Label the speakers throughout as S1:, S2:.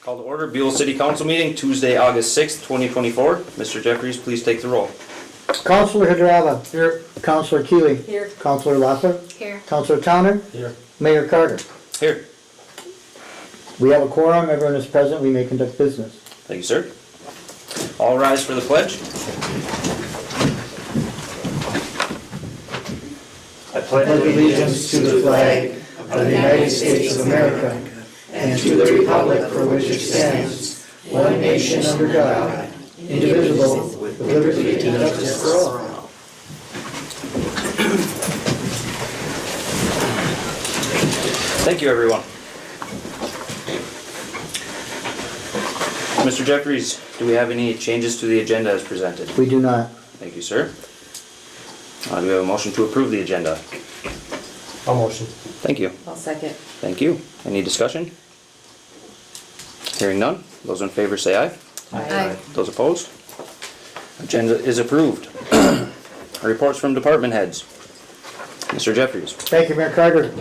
S1: Call to order, Buhl City Council meeting, Tuesday, August 6th, 2024. Mr. Jeffries, please take the roll.
S2: Councilor Hadrava. Here. Councilor Keeley.
S3: Here.
S2: Councilor Loeffler.
S3: Here.
S2: Councilor Towner.
S1: Here.
S2: Mayor Carter.
S1: Here.
S2: We have a quorum, everyone is present, we may conduct business.
S1: Thank you, sir. All rise for the pledge.
S2: I pledge allegiance to the flag of the United States of America and to the republic for which it stands, one nation under God, indivisible, with liberty and justice for all.
S1: Thank you, everyone. Mr. Jeffries, do we have any changes to the agenda as presented?
S2: We do not.
S1: Thank you, sir. Do we have a motion to approve the agenda?
S4: I'll motion.
S1: Thank you.
S3: I'll second.
S1: Thank you. Any discussion? Hearing none. Those in favor say aye.
S3: Aye.
S1: Those opposed? Agenda is approved. Reports from department heads. Mr. Jeffries.
S2: Thank you, Mayor Carter.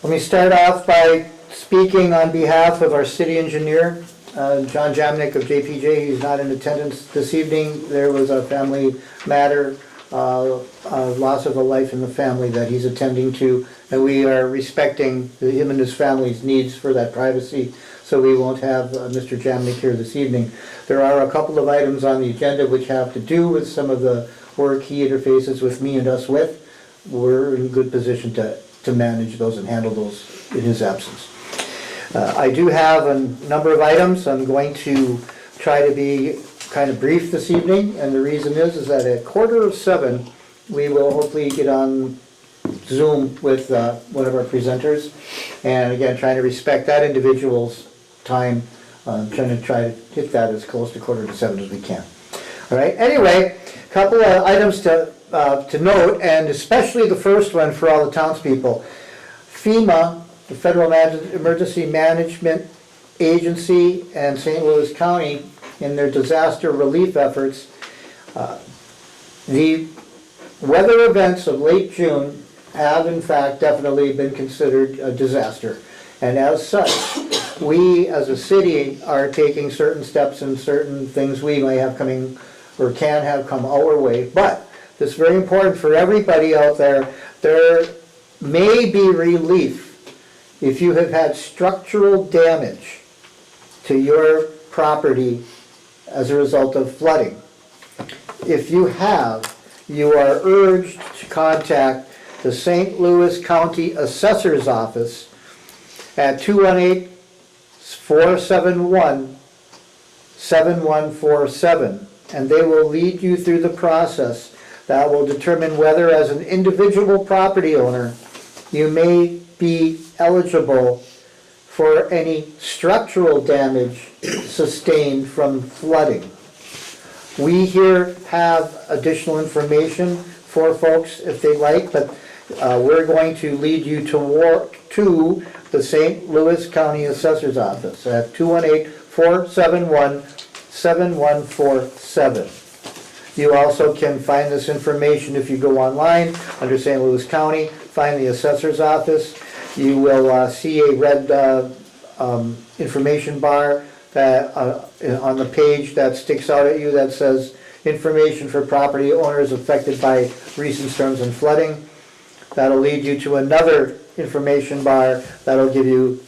S2: Let me start off by speaking on behalf of our city engineer, John Jamnick of JPJ. He's not in attendance this evening. There was a family matter, loss of a life in the family that he's attending to, and we are respecting him and his family's needs for that privacy, so we won't have Mr. Jamnick here this evening. There are a couple of items on the agenda which have to do with some of the work he interfaces with me and us with. We're in good position to manage those and handle those in his absence. I do have a number of items. I'm going to try to be kind of brief this evening, and the reason is that at 6:45 we will hopefully get on Zoom with one of our presenters, and again trying to respect that individual's time, trying to hit that as close to 6:45 as we can. All right. Anyway, a couple of items to note, and especially the first one for all the townspeople. FEMA, the Federal Emergency Management Agency, and St. Louis County, in their disaster relief efforts, the weather events of late June have in fact definitely been considered a disaster. And as such, we as a city are taking certain steps and certain things we may have coming or can have come our way. But it's very important for everybody out there. There may be relief if you have had structural damage to your property as a result of flooding. If you have, you are urged to contact the St. Louis County Assessor's Office at 218-471-7147, and they will lead you through the process that will determine whether, as an individual property owner, you may be eligible for any structural damage sustained from flooding. We here have additional information for folks if they'd like, but we're going to lead you to the St. Louis County Assessor's Office at 218-471-7147. You also can find this information if you go online under St. Louis County, find the Assessor's Office. You will see a red information bar that on the page that sticks out at you that says information for property owners affected by recent storms and flooding. That'll lead you to another information bar that'll give you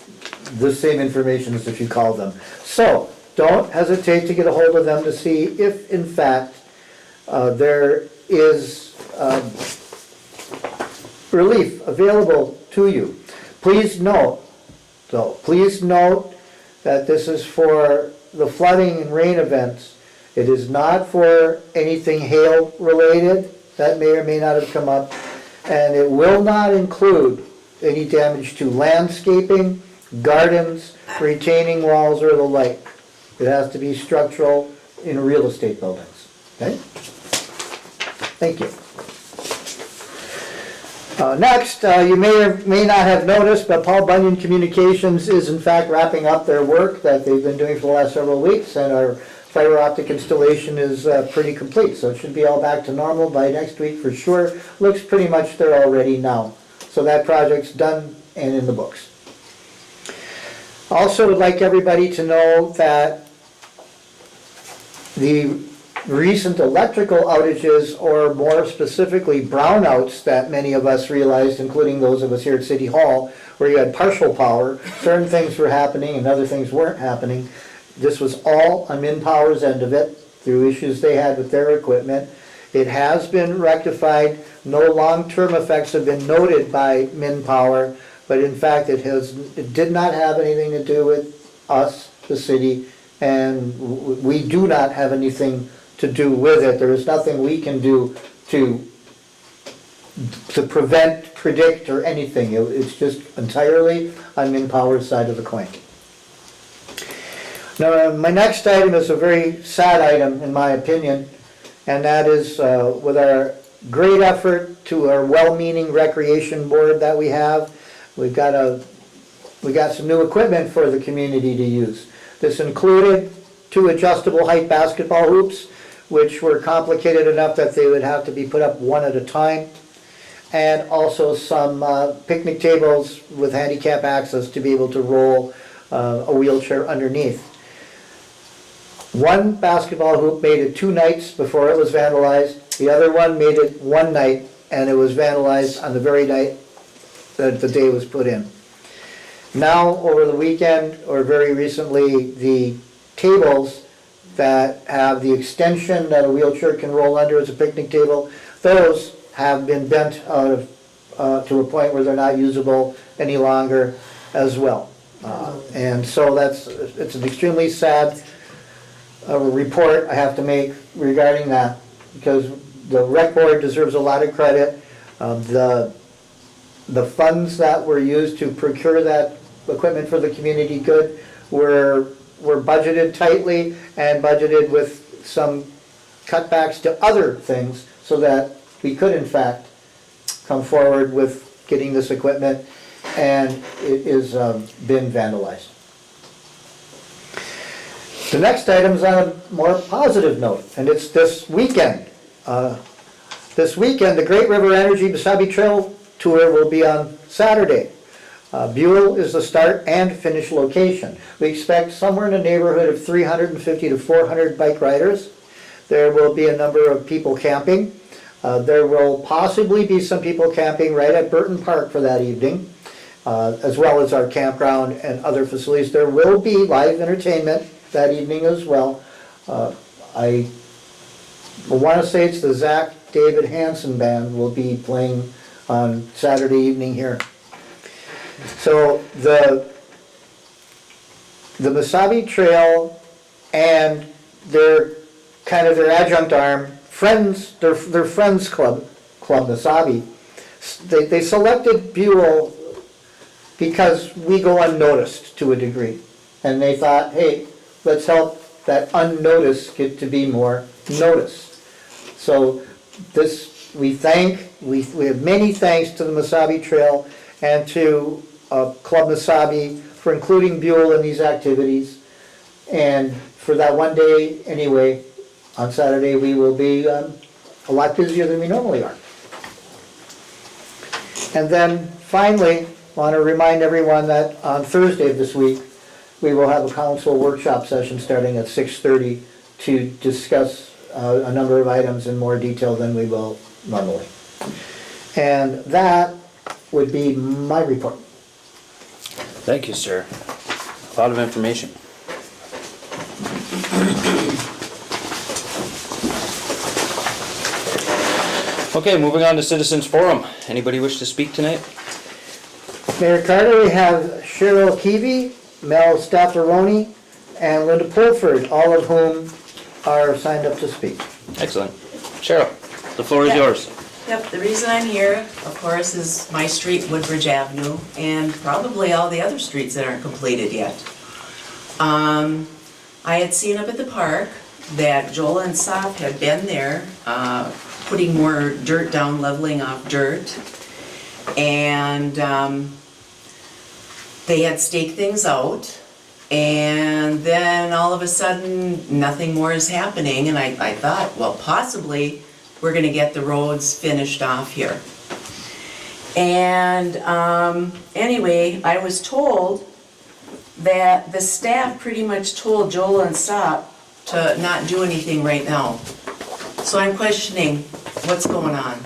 S2: the same information as if you call them. So don't hesitate to get a hold of them to see if in fact there is relief available to you. Please note that this is for the flooding and rain events. It is not for anything hail related that may or may not have come up, and it will not include any damage to landscaping, gardens, retaining walls, or the like. It has to be structural in real estate buildings. Okay? Thank you. Next, you may or may not have noticed, but Paul Bunyan Communications is in fact wrapping up their work that they've been doing for the last several weeks, and our fiber optic installation is pretty complete, so it should be all back to normal by next week for sure. Looks pretty much there already now. So that project's done and in the books. Also would like everybody to know that the recent electrical outages, or more specifically brownouts that many of us realized, including those of us here at City Hall, where you had partial power, certain things were happening and other things weren't happening. This was all on MinPower's end of it, through issues they had with their equipment. It has been rectified. No long-term effects have been noted by MinPower, but in fact, it did not have anything to do with us, the city, and we do not have anything to do with it. There is nothing we can do to prevent, predict, or anything. It's just entirely on MinPower's side of the coin. Now, my next item is a very sad item, in my opinion, and that is with our great effort to our well-meaning recreation board that we have, we got some new equipment for the community to use. This included 2 adjustable height basketball hoops, which were complicated enough that they would have to be put up one at a time, and also some picnic tables with handicap access to be able to roll a wheelchair underneath. One basketball hoop made it 2 nights before it was vandalized. The other one made it 1 night, and it was vandalized on the very night that the day was put in. Now, over the weekend, or very recently, the tables that have the extension that a wheelchair can roll under as a picnic table, those have been bent out of, to a point where they're not usable any longer as well. And so it's an extremely sad report I have to make regarding that, because the rec board deserves a lot of credit. The funds that were used to procure that equipment for the community good were budgeted tightly and budgeted with some cutbacks to other things so that we could in fact come forward with getting this equipment, and it is been vandalized. The next item is on a more positive note, and it's this weekend. This weekend, the Great River Energy Mesabi Trail Tour will be on Saturday. Buhl is the start and finish location. We expect somewhere in the neighborhood of 350 to 400 bike riders. There will be a number of people camping. There will possibly be some people camping right at Burton Park for that evening, as well as our campground and other facilities. There will be live entertainment that evening as well. I want to say it's the Zach David Hansen Band will be playing on Saturday evening here. So the Mesabi Trail and their adjunct arm, their Friends Club Mesabi, they selected Buhl because we go unnoticed to a degree. And they thought, hey, let's help that unnoticed get to be more noticed. So this, we have many thanks to the Mesabi Trail and to Club Mesabi for including Buhl in these activities. And for that one day anyway, on Saturday we will be a lot busier than we normally are. And then finally, I want to remind everyone that on Thursday of this week, we will have a council workshop session starting at 6:30 to discuss a number of items in more detail than we will normally. And that would be my report.
S1: Thank you, sir. A lot of information. Okay, moving on to Citizens Forum. Anybody wish to speak tonight?
S2: Mayor Carter, we have Cheryl Keevy, Mel Staffaroni, and Linda Pulford, all of whom are signed up to speak.
S1: Excellent. Cheryl, the floor is yours.
S3: Yep, the reason I'm here, of course, is my street, Woodbridge Avenue, and probably all the other streets that aren't completed yet. I had seen up at the park that Joel and Sop had been there, putting more dirt down, leveling off dirt, and they had staked things out, and then all of a sudden, nothing more is happening, and I thought, well, possibly we're gonna get the roads finished off here. And anyway, I was told that the staff pretty much told Joel and Sop to not do anything right now. So I'm questioning what's going on.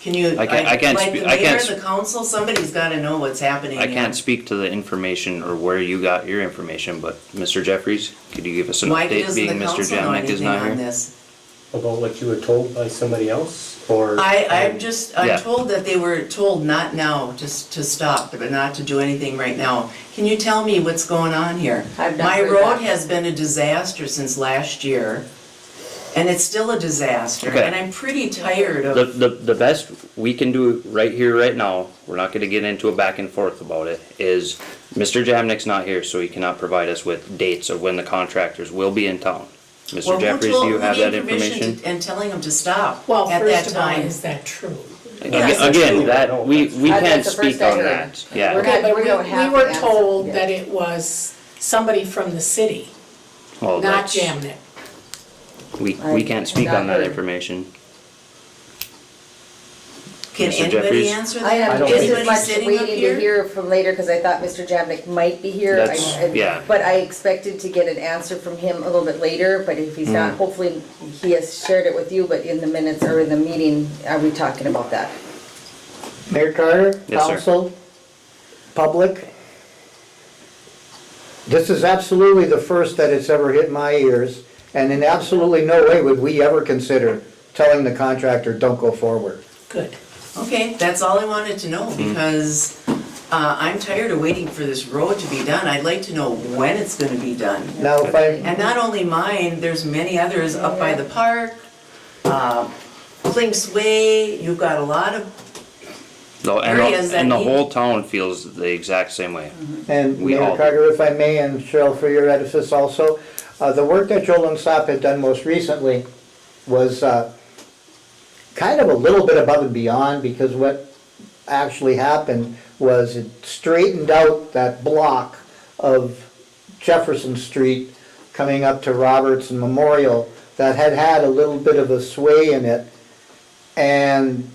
S3: Can you,
S1: I can't
S3: like
S1: spe-
S3: the
S1: I
S3: mayor,
S1: can't
S3: the council, somebody's gotta know what's happening
S1: I
S3: here.
S1: can't speak to the information or where you got your information, but Mr. Jeffries, could you give us an
S3: Why
S1: update
S3: doesn't
S1: being
S3: the
S1: Mr.
S3: council know
S1: Jamnik is
S3: anything
S1: not
S3: on
S1: here?
S3: this?
S4: About what you were told by somebody else, or?
S3: I'm
S1: Yeah.
S3: told that they were told not now, just to stop, but not to do anything right now. Can you tell me what's going on here?
S5: I've not
S3: My
S5: heard
S3: road
S5: that.
S3: has been a disaster since last year, and it's still a disaster,
S1: Okay.
S3: and I'm pretty tired of,
S1: The best we can do right here, right now, we're not gonna get into a back and forth about it, is Mr. Jamnik's not here, so he cannot provide us with dates of when the contractors will be in town. Mr.
S3: well,
S1: Jeffries, do you have that information?
S3: And telling them to stop
S6: Well,
S3: at that
S6: first of all,
S3: time?
S6: is that true?
S3: Yes, that's
S1: Again,
S3: true.
S1: that, we
S5: That's
S1: can't
S5: the
S1: speak
S5: first I
S1: on
S5: heard.
S1: that, yeah.
S5: We're not-
S6: Okay, but
S5: we don't have
S6: we were
S5: the answer
S6: told
S5: yet.
S6: that it was somebody from the city,
S1: Well,
S6: not
S1: that's-
S6: Jamnik.
S1: We can't speak
S5: Not
S1: on that
S5: heard.
S1: information.
S3: Can
S1: Mr.
S3: anybody
S1: Jeffries?
S3: answer
S5: I
S3: that?
S5: am
S4: don't
S5: just
S3: Is
S5: as
S3: anybody
S5: much
S3: sitting up
S5: waiting to
S3: here?
S5: hear from later, because I thought Mr. Jamnik might be here.
S1: That's- yeah.
S5: But I expected to get an answer from him a little bit later, but if he's
S1: Mm.
S5: not, hopefully he has shared it with you, but in the minutes or in the meeting, are we talking about that?
S2: Mayor Carter,
S1: Yes, sir.
S2: council, public. This is absolutely the first that it's ever hit my ears, and in absolutely no way would we ever consider telling the contractor, don't go forward.
S6: Good.
S3: Okay, that's all I wanted to know, because I'm tired of waiting for this road to be done. I'd like to know when it's gonna be done.
S2: Now, if I,
S3: And not only mine, there's many others up by the park, Clinks Way, you've got a lot of,
S1: No,
S3: Areas that
S1: and the
S3: need-
S1: whole town feels the exact same way.
S2: and
S1: We all
S2: Mayor
S1: do.
S2: Carter, if I may, and Cheryl, for your edifice also, the work that Joel and Sop had done most recently was kind of a little bit above and beyond, because what actually happened was it straightened out that block of Jefferson Street coming up to Roberts and Memorial that had had a little bit of a sway in it. And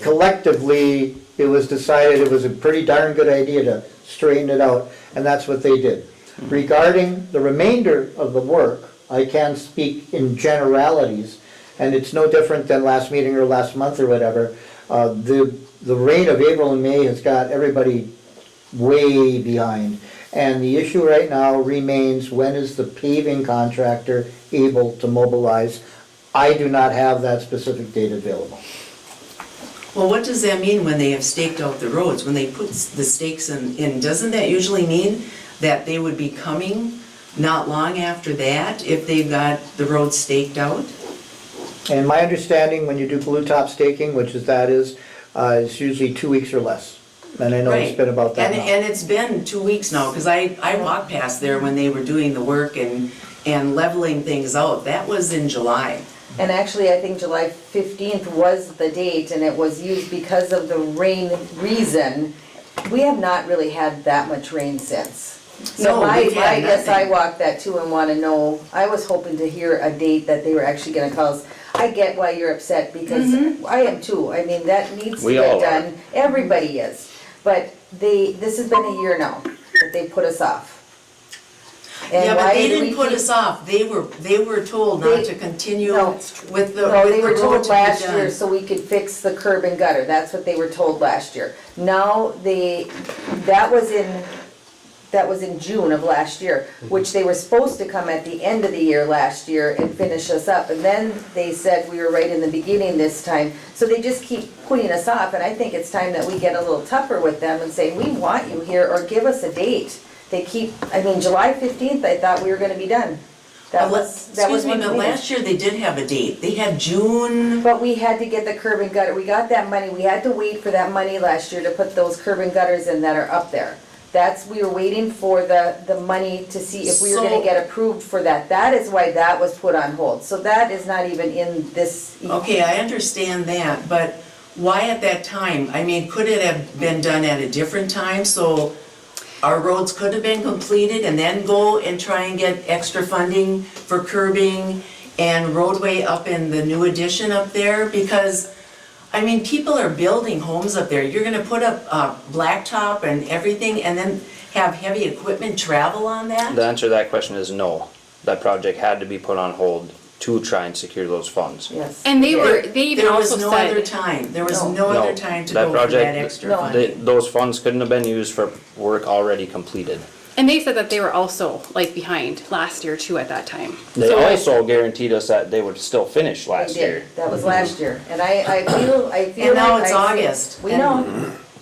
S2: collectively, it was decided it was a pretty darn good idea to straighten it out, and that's what they did. Regarding the remainder of the work, I can speak in generalities, and it's no different than last meeting or last month or whatever. The rain of April and May has got everybody way behind. And the issue right now remains, when is the paving contractor able to mobilize? I do not have that specific date available.
S3: well, what does that mean when they have staked out the roads? When they put the stakes in, doesn't that usually mean that they would be coming not long after that if they've got the road staked out?
S2: And my understanding, when you do blue top staking, which is it's usually 2 weeks or less. And I know it's
S3: Right.
S2: been about that
S3: And,
S2: now.
S3: and it's been 2 weeks now, because I walked past there when they were doing the work and leveling things out. That was in July.
S5: And actually, I think July 15th was the date, and it was used because of the rain reason. We have not really had that much rain since. So
S3: No,
S5: I
S3: we've had
S5: guess I
S3: nothing.
S5: walked that too and want to know, I was hoping to hear a date that they were actually gonna call us. I get why you're upset, because I am too. I mean, that needs to
S1: We all
S5: get
S1: are.
S5: done. Everybody is. But this has been a year now that they put us off. And
S3: Yeah, but
S5: why
S3: they
S5: do we
S3: didn't put
S5: keep-
S3: us off. They were told not to continue
S5: No.
S3: with the
S5: No, they were
S3: road
S5: told
S3: to be
S5: last year
S3: done.
S5: so we could fix the curb and gutter, that's what they were told last year. Now, that was in June of last year, which they were supposed to come at the end of the year last year and finish us up. And then they said we were right in the beginning this time, so they just keep putting us off. And I think it's time that we get a little tougher with them and say, we want you here, or give us a date. They keep, July 15th, I thought we were gonna be done. That was
S3: Excuse me,
S5: one
S3: but
S5: meeting.
S3: last year they did have a date. They had June,
S5: But we had to get the curb and gutter, we got that money, we had to wait for that money last year to put those curb and gutters in that are up there. We were waiting for the money to see if we were gonna
S3: So-
S5: get approved for that. That is why that was put on hold. So that is not even in this.
S3: okay, I understand that, but why at that time? I mean, could it have been done at a different time, so our roads could have been completed and then go and try and get extra funding for curbing and roadway up in the new addition up there? Because I mean, people are building homes up there. You're gonna put up blacktop and everything and then have heavy equipment travel on that?
S1: The answer to that question is no. That project had to be put on hold to try and secure those funds.
S5: Yes.
S6: And they
S5: Yeah.
S6: even
S3: There was
S6: also
S3: no other
S6: said,
S3: time. There was
S5: No.
S3: no
S1: No,
S3: other time to
S1: that
S3: go for
S1: project-
S3: that extra
S5: No.
S3: funding.
S1: Those funds couldn't have been used for work already completed.
S7: And they said that they were also like behind last year too at that time.
S1: They
S7: So, like,
S1: also guaranteed us that they would still finish
S5: They
S1: last
S5: did.
S1: year.
S5: That was last year, and I feel
S3: And now
S5: like
S3: it's
S5: I see-
S3: August,
S5: We
S3: and
S5: know,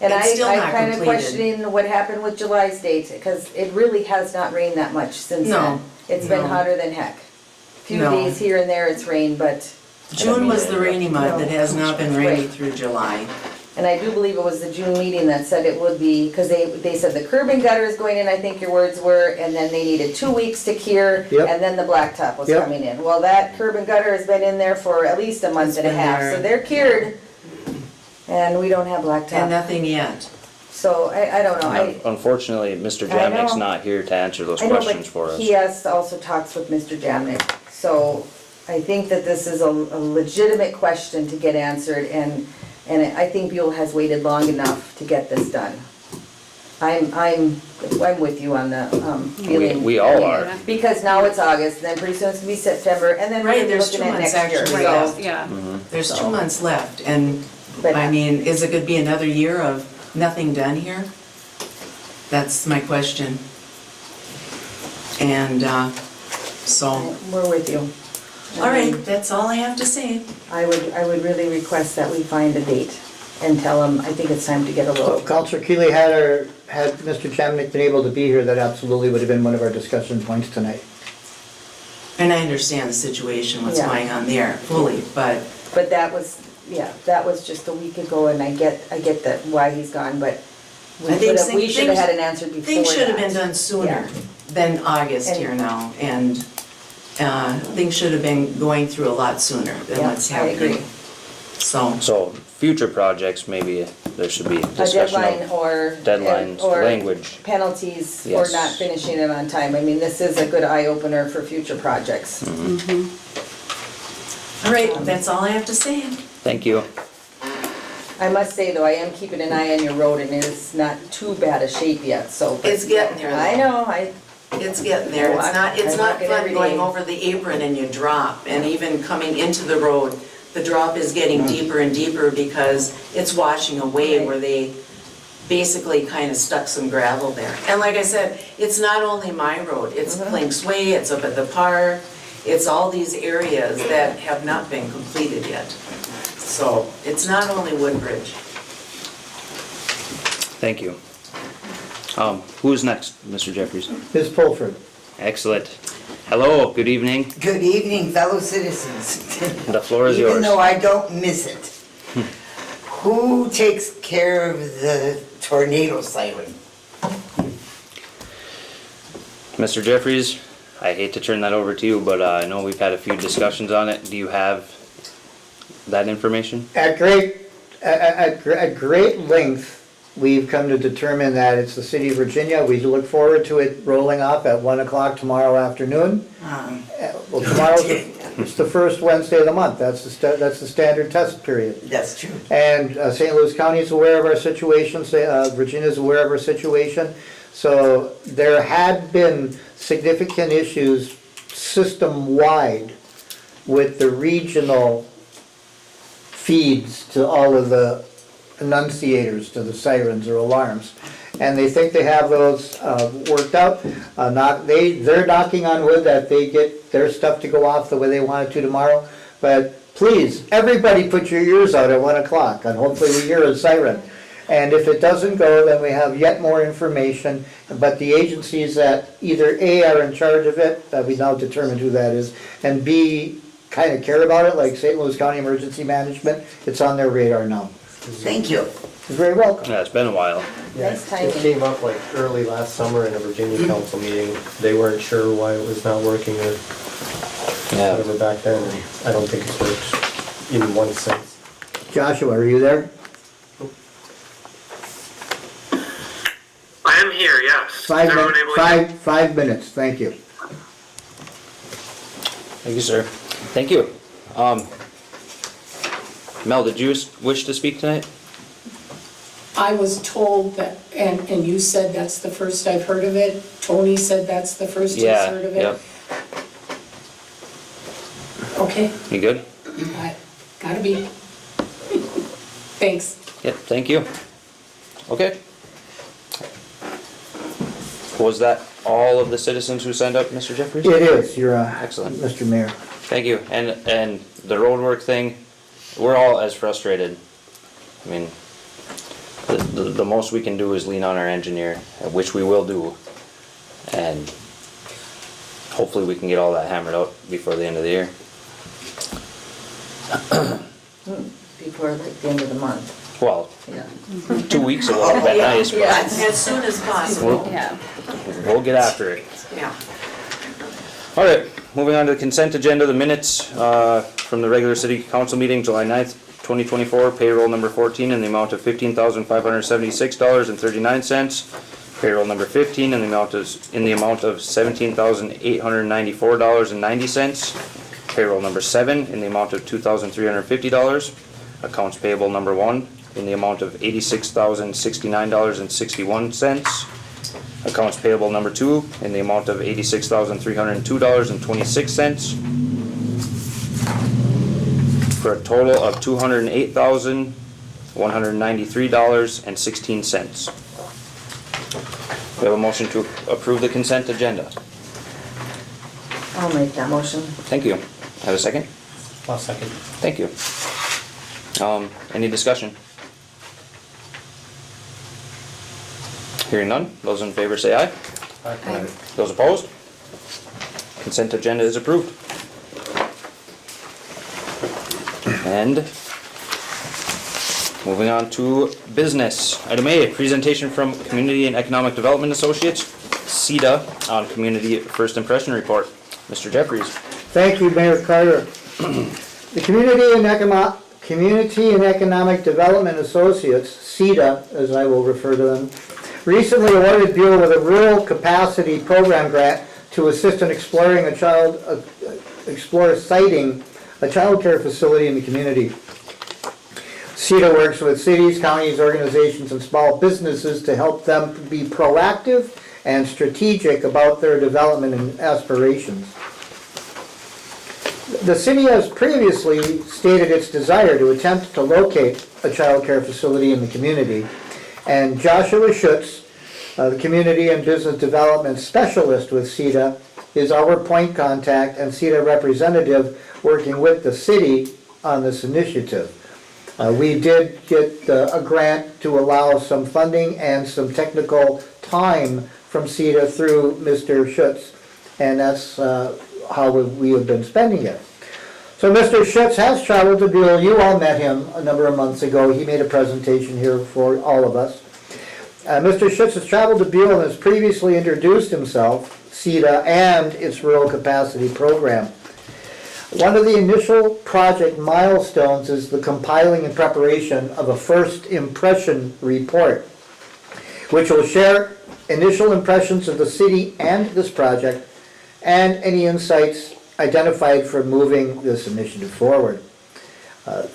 S5: and
S3: it's still
S5: I'm
S3: not
S5: kind of
S3: completed.
S5: questioning what happened with July's date, because it really has not rained that much since
S3: No,
S5: then. It's been
S3: no.
S5: hotter than heck. Few
S3: No.
S5: days here and there it's rained, but,
S3: June was the rainy month. It has not been rainy
S5: Right.
S3: through July.
S5: and I do believe it was the June meeting that said it would be, because they said the curb and gutter is going in, I think your words were, and then they needed 2 weeks to cure,
S2: Yep.
S5: and then the blacktop was
S2: Yep.
S5: coming in. Well, that curb and gutter has been in there for at least a month
S3: It's
S5: and a
S3: been
S5: half,
S3: there.
S5: so they're cured, and we don't have
S3: And
S5: blacktop.
S3: nothing yet.
S5: So I don't know,
S1: Unfortunately, Mr.
S5: I know.
S1: Jamnick's not here to answer those
S5: I know,
S1: questions for
S5: but
S1: us.
S5: he has also talks with Mr. Jamnick, so I think that this is a legitimate question to get answered, and I think Buhl has waited long enough to get this done. I'm with you on the feeling.
S1: We all are.
S5: Because now it's August, and then pretty soon it's gonna be September, and then we're
S3: Right,
S5: gonna be
S3: there's
S5: looking
S3: 2
S5: at
S3: months
S5: next year,
S3: actually
S5: so.
S3: left.
S7: yeah.
S3: There's
S5: So-
S3: 2 months left, and,
S5: But-
S3: I mean, is it gonna be another year of nothing done here? That's my question. And, so,
S5: We're with you.
S3: all right, that's all I have to say.
S5: I would really request that we find a date and tell them, I think it's time to get a
S2: So
S5: little.
S2: if Counselor Keeley had Mr. Jamnick been able to be here, that absolutely would have been one of our discussion points tonight.
S3: And I understand the situation, what's
S5: Yeah.
S3: going on there fully, but
S5: But that was, yeah, that was just a week ago, and I get that why he's gone, but
S3: I think
S5: we should have
S3: things-
S5: had an answer before that.
S3: things should have been done sooner than August
S5: And-
S3: here now. And things should have been going through a lot sooner than
S5: Yeah,
S3: what's
S5: I
S3: happening.
S5: agree.
S1: So, future projects, maybe there should be
S5: A
S1: discussion
S5: deadline
S1: of
S5: or.
S1: deadlines,
S5: or
S1: language.
S5: penalties for
S1: Yes.
S5: not finishing it on time. I mean, this is a good eye opener for future projects.
S1: Mm-hmm.
S3: All right, that's all I have to say.
S1: Thank you.
S5: I must say though, I am keeping an eye on your road, and it is not too bad a shape yet, so. but-
S3: It's getting there, though.
S5: I know,
S3: It's getting there.
S5: I walk
S3: It's not
S5: it
S3: fun
S5: every
S3: going
S5: day.
S3: over the apron and you drop. And even coming into the road, the drop is getting deeper and deeper because it's washing away
S5: Right.
S3: where they basically kind of stuck some gravel there. And like I said, it's not only my road, it's Plink's Way, it's up at the park, it's all these areas that have not been completed yet. So it's not only Woodbridge.
S1: Thank you. Who's next, Mr. Jeffries?
S2: Ms. Pulford.
S1: Excellent. Hello, good evening.
S8: Good evening, fellow citizens.
S1: The floor is
S8: Even
S1: yours.
S8: though I don't miss it. Who takes care of the tornado siren?
S1: Mr. Jeffries, I hate to turn that over to you, but I know we've had a few discussions on it. Do you have that information?
S2: At great length, we've come to determine that it's the city of Virginia. We look forward to it rolling off at 1 o'clock tomorrow afternoon. Well, it's the first Wednesday of the month. That's the standard test period.
S8: That's true.
S2: And St. Louis County is aware of our situation, Virginia is aware of our situation. So there had been significant issues system-wide with the regional feeds to all of the annunciators, to the sirens or alarms. And they think they have those worked out. They're knocking on wood that they get their stuff to go off the way they want it to tomorrow. But please, everybody put your ears out at 1 o'clock, and hopefully we hear a siren. And if it doesn't go, then we have yet more information. But the agencies that either A, are in charge of it, that we now determined who that is, and B, kind of care about it, like St. Louis County Emergency Management, it's on their radar now.
S8: Thank you.
S2: You're very welcome.
S1: Yeah, it's been a while.
S4: Yeah,
S5: Nice timing.
S4: it came up like early last summer in a Virginia council meeting. They weren't sure why it was not working or whatever back then, and I don't think it's worked even once since.
S2: Joshua, are you there?
S9: I am here, yes. Is everyone able to hear?
S2: 5 minutes, thank you.
S1: Thank you, sir. Thank you. Mel, did you wish to speak tonight?
S6: I was told that, and you said that's the first I've heard of it. Tony said that's the first he's
S1: Yeah,
S6: heard of it.
S1: yep.
S6: Okay,
S1: You good?
S6: gotta be. Thanks.
S1: Yep, thank you. Okay. Was that all of the citizens who signed up, Mr. Jeffries?
S2: It is, you're,
S1: Excellent.
S2: Mr. Mayor.
S1: Thank you. And the roadwork thing, we're all as frustrated. I mean, the most we can do is lean on our engineer, which we will do. And hopefully we can get all that hammered out before the end of the year.
S5: Before like the end of the month.
S1: Well,
S5: Yeah.
S1: 2 weeks ago would have been nice, but
S3: As soon as possible.
S7: Yeah.
S1: we'll get after it.
S3: Yeah.
S1: All right, moving on to the consent agenda, the minutes from the regular city council meeting, July 9th, 2024, payroll number 14 in the amount of $15,576.39. Payroll number 15 in the amount of $17,894.90. Payroll number 7 in the amount of $2,350. Accounts payable number 1 in the amount of $86,069.61. Accounts payable number 2 in the amount of $86,302.26. For a total of $208,193.16. We have a motion to approve the consent agenda.
S5: I'll make that motion.
S1: Thank you. Have a second?
S4: I'll second.
S1: Thank you. Any discussion? Hearing none, those in favor say aye.
S4: Aye.
S1: Those opposed? Consent agenda is approved. And moving on to business. Item A, presentation from Community and Economic Development Associates, CEDA, on Community First Impression Report. Mr. Jeffries.
S2: Thank you, Mayor Carter. The Community and Economic Development Associates, CEDA, as I will refer to them, recently awarded Buhl with a Rural Capacity Program grant to assist in siting a child care facility in the community. CEDA works with cities, counties, organizations, and small businesses to help them be proactive and strategic about their development and aspirations. The city has previously stated its desire to attempt to locate a child care facility in the community, and Joshua Schutz, the Community and Business Development Specialist with CEDA, is our point contact and CEDA representative working with the city on this initiative. We did get a grant to allow some funding and some technical time from CEDA through Mr. Schutz, and that's how we have been spending it. So Mr. Schutz has traveled to Buhl. You all met him a number of months ago. He made a presentation here for all of us. Mr. Schutz has traveled to Buhl and has previously introduced himself, CEDA, and its Rural Capacity Program. One of the initial project milestones is the compiling and preparation of a first impression report, which will share initial impressions of the city and this project and any insights identified for moving this initiative forward.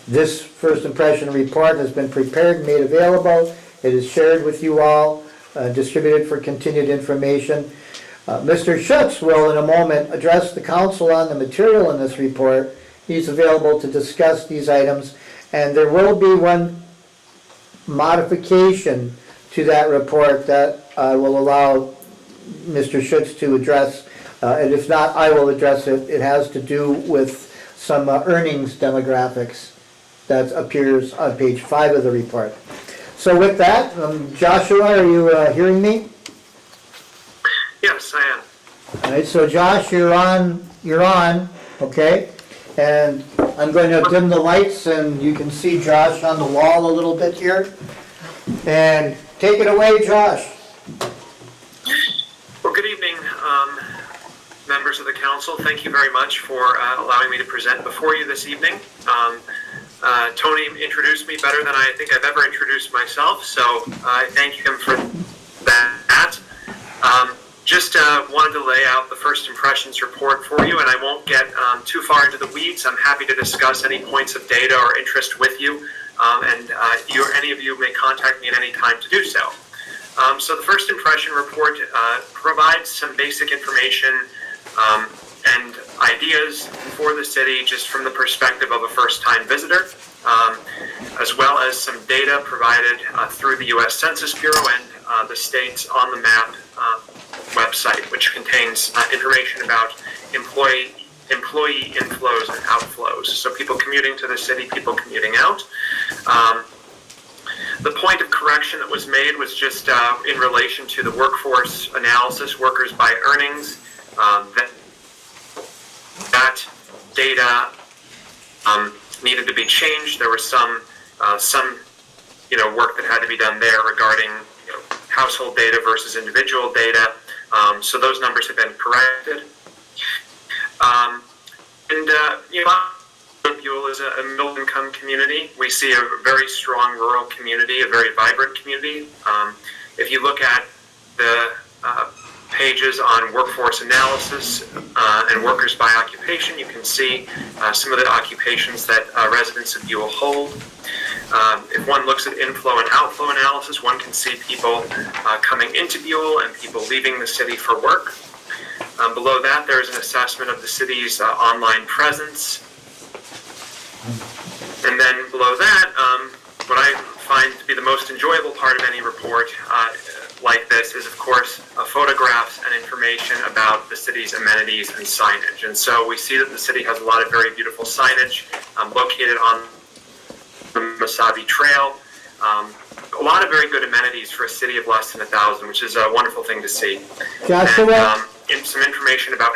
S2: This first impression report has been prepared and made available. It is shared with you all, distributed for continued information. Mr. Schutz will in a moment address the council on the material in this report. He's available to discuss these items, and there will be one modification to that report that I will allow Mr. Schutz to address, and if not, I will address it. It has to do with some earnings demographics that appears on page 5 of the report. So with that, Joshua, are you hearing me?
S9: Yes, I am.
S2: All right, so Josh, you're on, okay? And I'm going to dim the lights and you can see Josh on the wall a little bit here. And take it away, Josh.
S9: Well, good evening, members of the council. Thank you very much for allowing me to present before you this evening. Tony introduced me better than I think I've ever introduced myself, so I thank him for that. just wanted to lay out the first impressions report for you, and I won't get too far into the weeds. I'm happy to discuss any points of data or interest with you, and any of you may contact me at any time to do so. So the first impression report provides some basic information and ideas for the city just from the perspective of a first-time visitor, as well as some data provided through the U.S. Census Bureau and the state's On the Map website, which contains information about employee inflows and outflows. So people commuting to the city, people commuting out. The point of correction that was made was just in relation to the workforce analysis, workers by earnings. That data needed to be changed. There was some work that had to be done there regarding household data versus individual data. So those numbers have been corrected. Buhl is a middle-income community. We see a very strong rural community, a very vibrant community. If you look at the pages on workforce analysis and workers by occupation, you can see some of the occupations that residents of Buhl hold. If one looks at inflow and outflow analysis, one can see people coming into Buhl and people leaving the city for work. Below that, there is an assessment of the city's online presence. And then below that, what I find to be the most enjoyable part of any report like this is, of course, photographs and information about the city's amenities and signage. And so we see that the city has a lot of very beautiful signage located on the Mesabi Trail. A lot of very good amenities for a city of less than 1,000, which is a wonderful thing to see.
S2: Joshua?
S9: And some information about,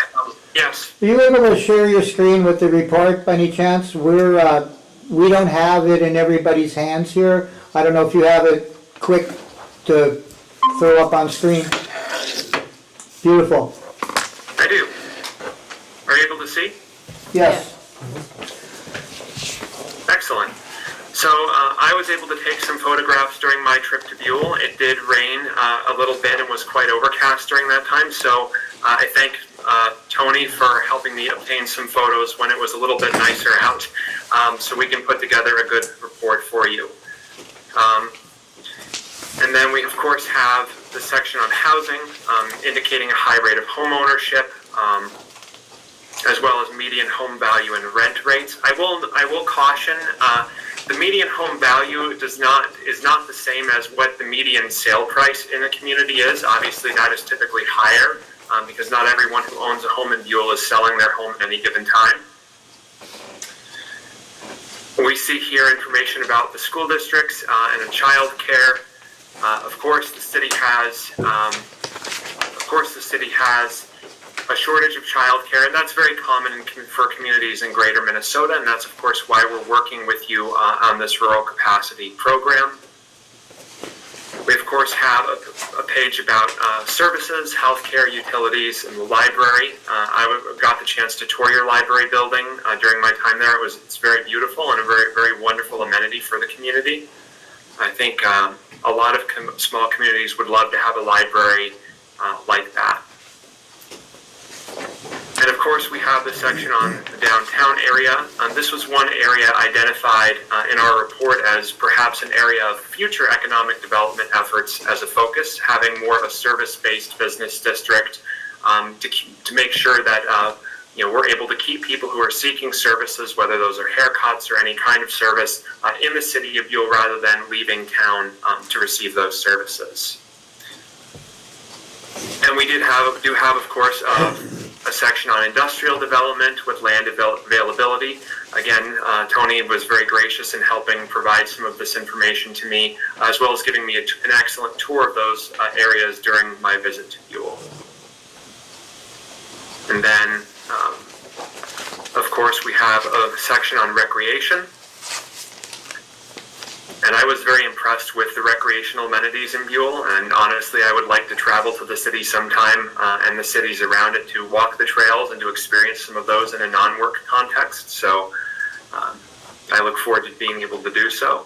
S9: yes.
S2: Are you able to share your screen with the report by any chance? We don't have it in everybody's hands here. I don't know if you have it quick to throw up on screen. Beautiful.
S9: I do. Are you able to see?
S2: Yes.
S9: Excellent. So I was able to take some photographs during my trip to Buhl. It did rain a little bit and was quite overcast during that time, so I thank Tony for helping me obtain some photos when it was a little bit nicer out, so we can put together a good report for you. And then we, of course, have the section on housing, indicating a high rate of home ownership, as well as median home value and rent rates. I will caution, the median home value is not the same as what the median sale price in a community is. Obviously, that is typically higher because not everyone who owns a home in Buhl is selling their home at any given time. We see here information about the school districts and child care. Of course, the city has a shortage of childcare, and that's very common for communities in greater Minnesota, and that's of course why we're working with you on this rural capacity program. We of course have a page about services, healthcare, utilities, and the library. I got the chance to tour your library building during my time there. It's very beautiful and a very, very wonderful amenity for the community. I think a lot of small communities would love to have a library like that. And of course, we have the section on the downtown area. This was one area identified in our report as perhaps an area of future economic development efforts as a focus, having more of a service-based business district to make sure that we're able to keep people who are seeking services, whether those are haircuts or any kind of service, in the city of Buhl rather than leaving town to receive those services. And we do have, of course, a section on industrial development with land availability. Again, Tony was very gracious in helping provide some of this information to me, as well as giving me an excellent tour of those areas during my visit to Buhl. And then, of course, we have a section on recreation. And I was very impressed with the recreational amenities in Buhl, and honestly, I would like to travel to the city sometime and the cities around it to walk the trails and to experience some of those in a non-work context. So I look forward to being able to do so.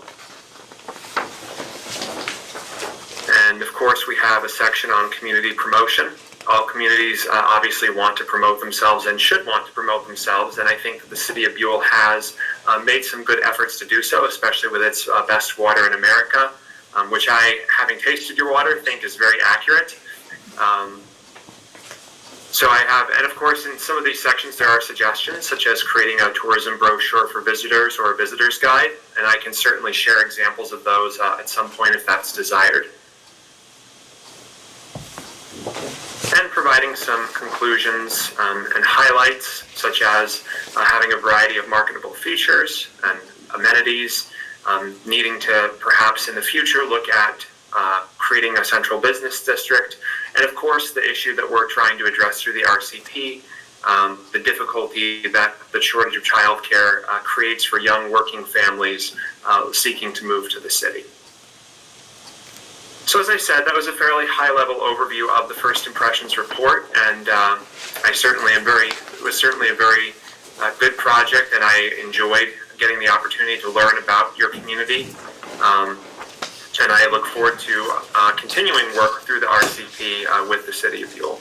S9: And of course, we have a section on community promotion. All communities obviously want to promote themselves and should want to promote themselves, and I think that the city of Buhl has made some good efforts to do so, especially with its best water in America, which I, having tasted your water, think is very accurate. So I have, and of course in some of these sections there are suggestions, such as creating a tourism brochure for visitors or a visitor's guide, and I can certainly share examples of those at some point if that's desired. And providing some conclusions and highlights, such as having a variety of marketable features and amenities, needing to perhaps in the future look at creating a central business district, and of course the issue that we're trying to address through the RCP, the difficulty that the shortage of childcare creates for young working families seeking to move to the city. So as I said, that was a fairly high-level overview of the First Impressions report, and it was certainly a very good project, and I enjoyed getting the opportunity to learn about your community. And I look forward to continuing work through the RCP with the City of Buhl.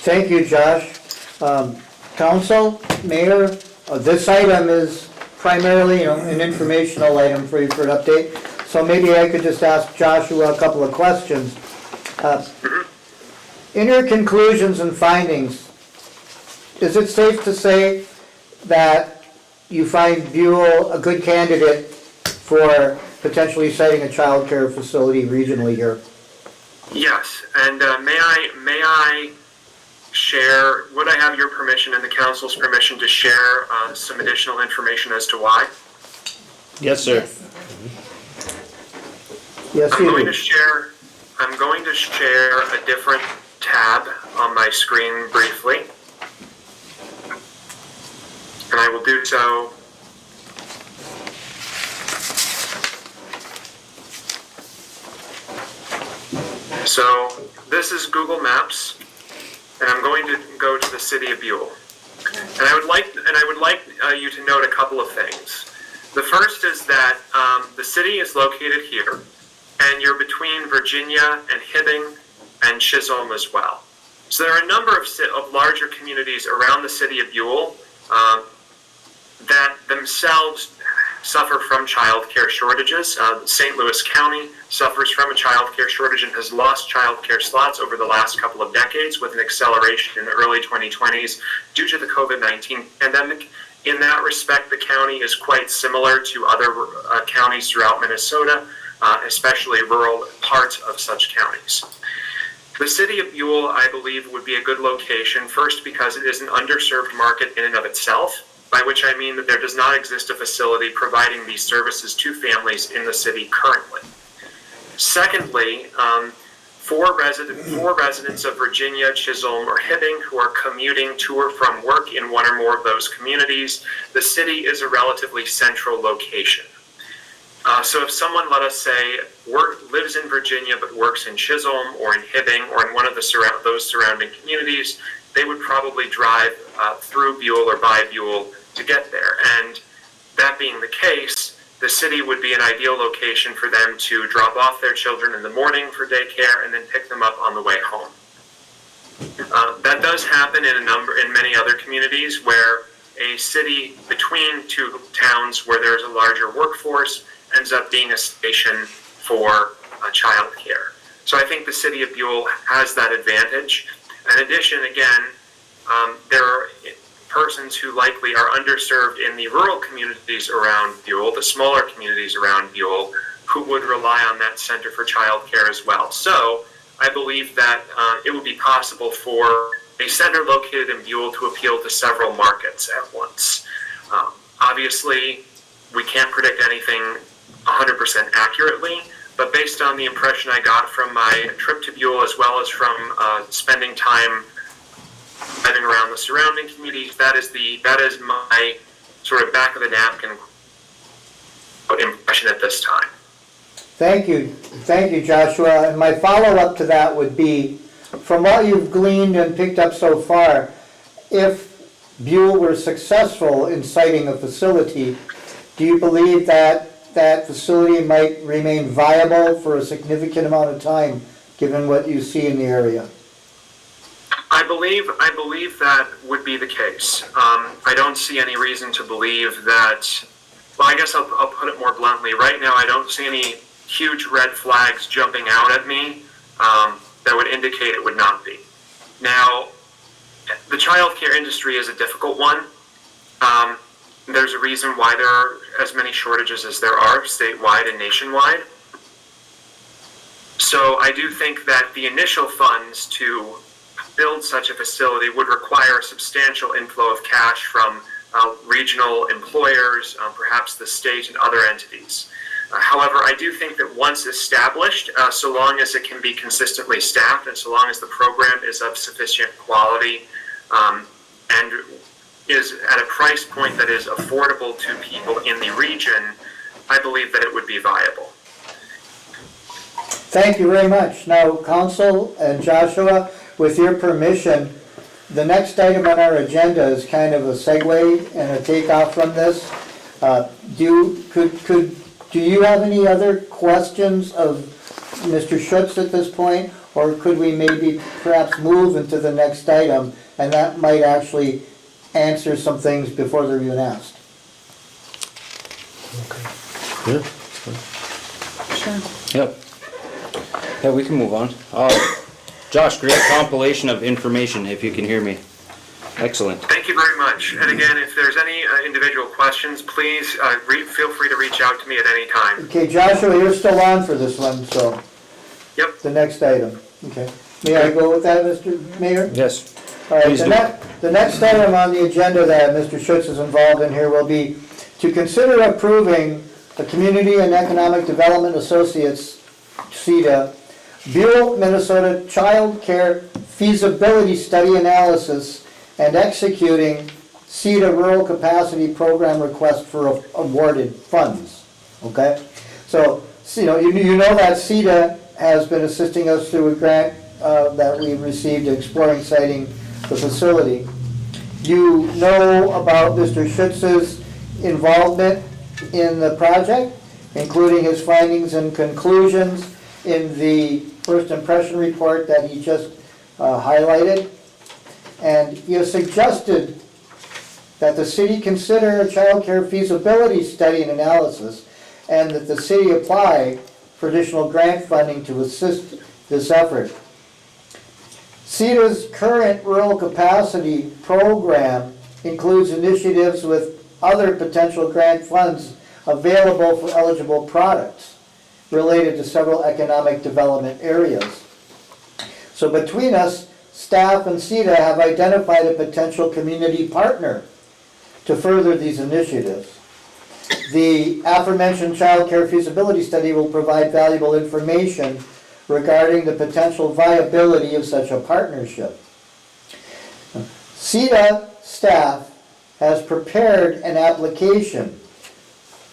S2: Thank you, Josh. Council, Mayor, this item is primarily, an informational item for you for an update. So maybe I could just ask Joshua a couple of questions. In your conclusions and findings, is it safe to say that you find Buhl a good candidate for potentially siting a child care facility regionally here?
S9: Yes, and may I share, would I have your permission and the council's permission to share some additional information as to why?
S1: Yes, sir.
S2: Yes,
S9: I'm
S2: you
S9: going
S2: do.
S9: to share a different tab on my screen briefly. And I will do so So this is Google Maps, and I'm going to go to the City of Buhl. And I would like you to note a couple of things. The first is that the city is located here, and you're between Virginia and Hibbing and Chisholm as well. So there are a number of larger communities around the City of Buhl that themselves suffer from child care shortages. St. Louis County suffers from a child care shortage and has lost child care slots over the last couple of decades, with an acceleration in the early 2020s due to the COVID-19 pandemic. In that respect, the county is quite similar to other counties throughout Minnesota, especially rural parts of such counties. The City of Buhl, I believe, would be a good location, first because it is an underserved market in and of itself, by which I mean that there does not exist a facility providing these services to families in the city currently. Secondly, for residents of Virginia, Chisholm, or Hibbing who are commuting to or from work in one or more of those communities, the city is a relatively central location. So if someone, let us say, lives in Virginia but works in Chisholm or in Hibbing or in one of those surrounding communities, they would probably drive through Buhl or by Buhl to get there. And that being the case, the city would be an ideal location for them to drop off their children in the morning for daycare and then pick them up on the way home. That does happen in many other communities where a city between two towns where there's a larger workforce ends up being a station for child care. So I think the City of Buhl has that advantage. In addition, again, there are persons who likely are underserved in the rural communities around Buhl, the smaller communities around Buhl, who would rely on that center for child care as well. So I believe that it would be possible for a center located in Buhl to appeal to several markets at once. Obviously, we can't predict anything 100% accurately, but based on the impression I got from my trip to Buhl, as well as from spending time driving around the surrounding communities, that is my sort of back of the napkin impression at this time.
S2: Thank you, Joshua. And my follow-up to that would be, from what you've gleaned and picked up so far, if Buhl were successful in siting a facility, do you believe that that facility might remain viable for a significant amount of time given what you see in the area?
S9: I believe that would be the case. I don't see any reason to believe that, well, I guess I'll put it more bluntly. Right now, I don't see any huge red flags jumping out at me that would indicate it would not be. Now, the childcare industry is a difficult one. There's a reason why there are as many shortages as there are statewide and nationwide. So I do think that the initial funds to build such a facility would require a substantial inflow of cash from regional employers, perhaps the state and other entities. However, I do think that once established, so long as it can be consistently staffed and so long as the program is of sufficient quality and is at a price point that is affordable to people in the region, I believe that it would be viable.
S2: Thank you very much. Now, Council and Joshua, with your permission, the next item on our agenda is kind of a segue and a takeoff from this. Do you have any other questions of Mr. Schutz at this point? Or could we maybe perhaps move into the next item, and that might actually answer some things before they're even asked?
S1: Yeah.
S7: Sure.
S1: Yep. Yeah, we can move on. Josh, great compilation of information, if you can hear me. Excellent.
S9: Thank you very much. And again, if there's any individual questions, please feel free to reach out to me at any time.
S2: Okay, Joshua, you're still on for this one, so.
S9: Yep.
S2: The next item, okay. May I go with that, Mr. Mayor?
S1: Yes.
S2: All right,
S1: Please do.
S2: the next item on the agenda that Mr. Schutz is involved in here will be to consider approving the Community and Economic Development Associates, CEDA, Buhl, Minnesota Child Care Feasibility Study Analysis and executing CEDA Rural Capacity Program request for awarded funds, okay? So, you know that CEDA has been assisting us through a grant that we received exploring siting the facility. You know about Mr. Schutz's involvement in the project, including his findings and conclusions in the first impression report that he just highlighted. And he has suggested that the city consider a child care feasibility study and analysis, and that the city apply for additional grant funding to assist this effort. CEDA's current rural capacity program includes initiatives with other potential grant funds available for eligible products related to several economic development areas. So between us, staff and CEDA have identified a potential community partner to further these initiatives. The aforementioned child care feasibility study will provide valuable information regarding the potential viability of such a partnership. CEDA staff has prepared an application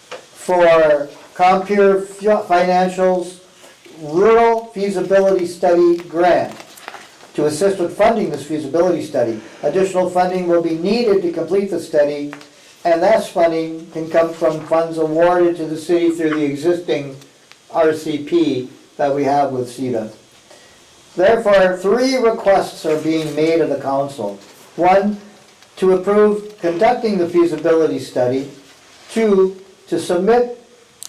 S2: for Compure Financial's Rural Feasibility Study Grant to assist with funding this feasibility study. Additional funding will be needed to complete the study, and that funding can come from funds awarded to the city through the existing RCP that we have with CEDA. Therefore, 3 requests are being made of the council. 1, to approve conducting the feasibility study. 2, to submit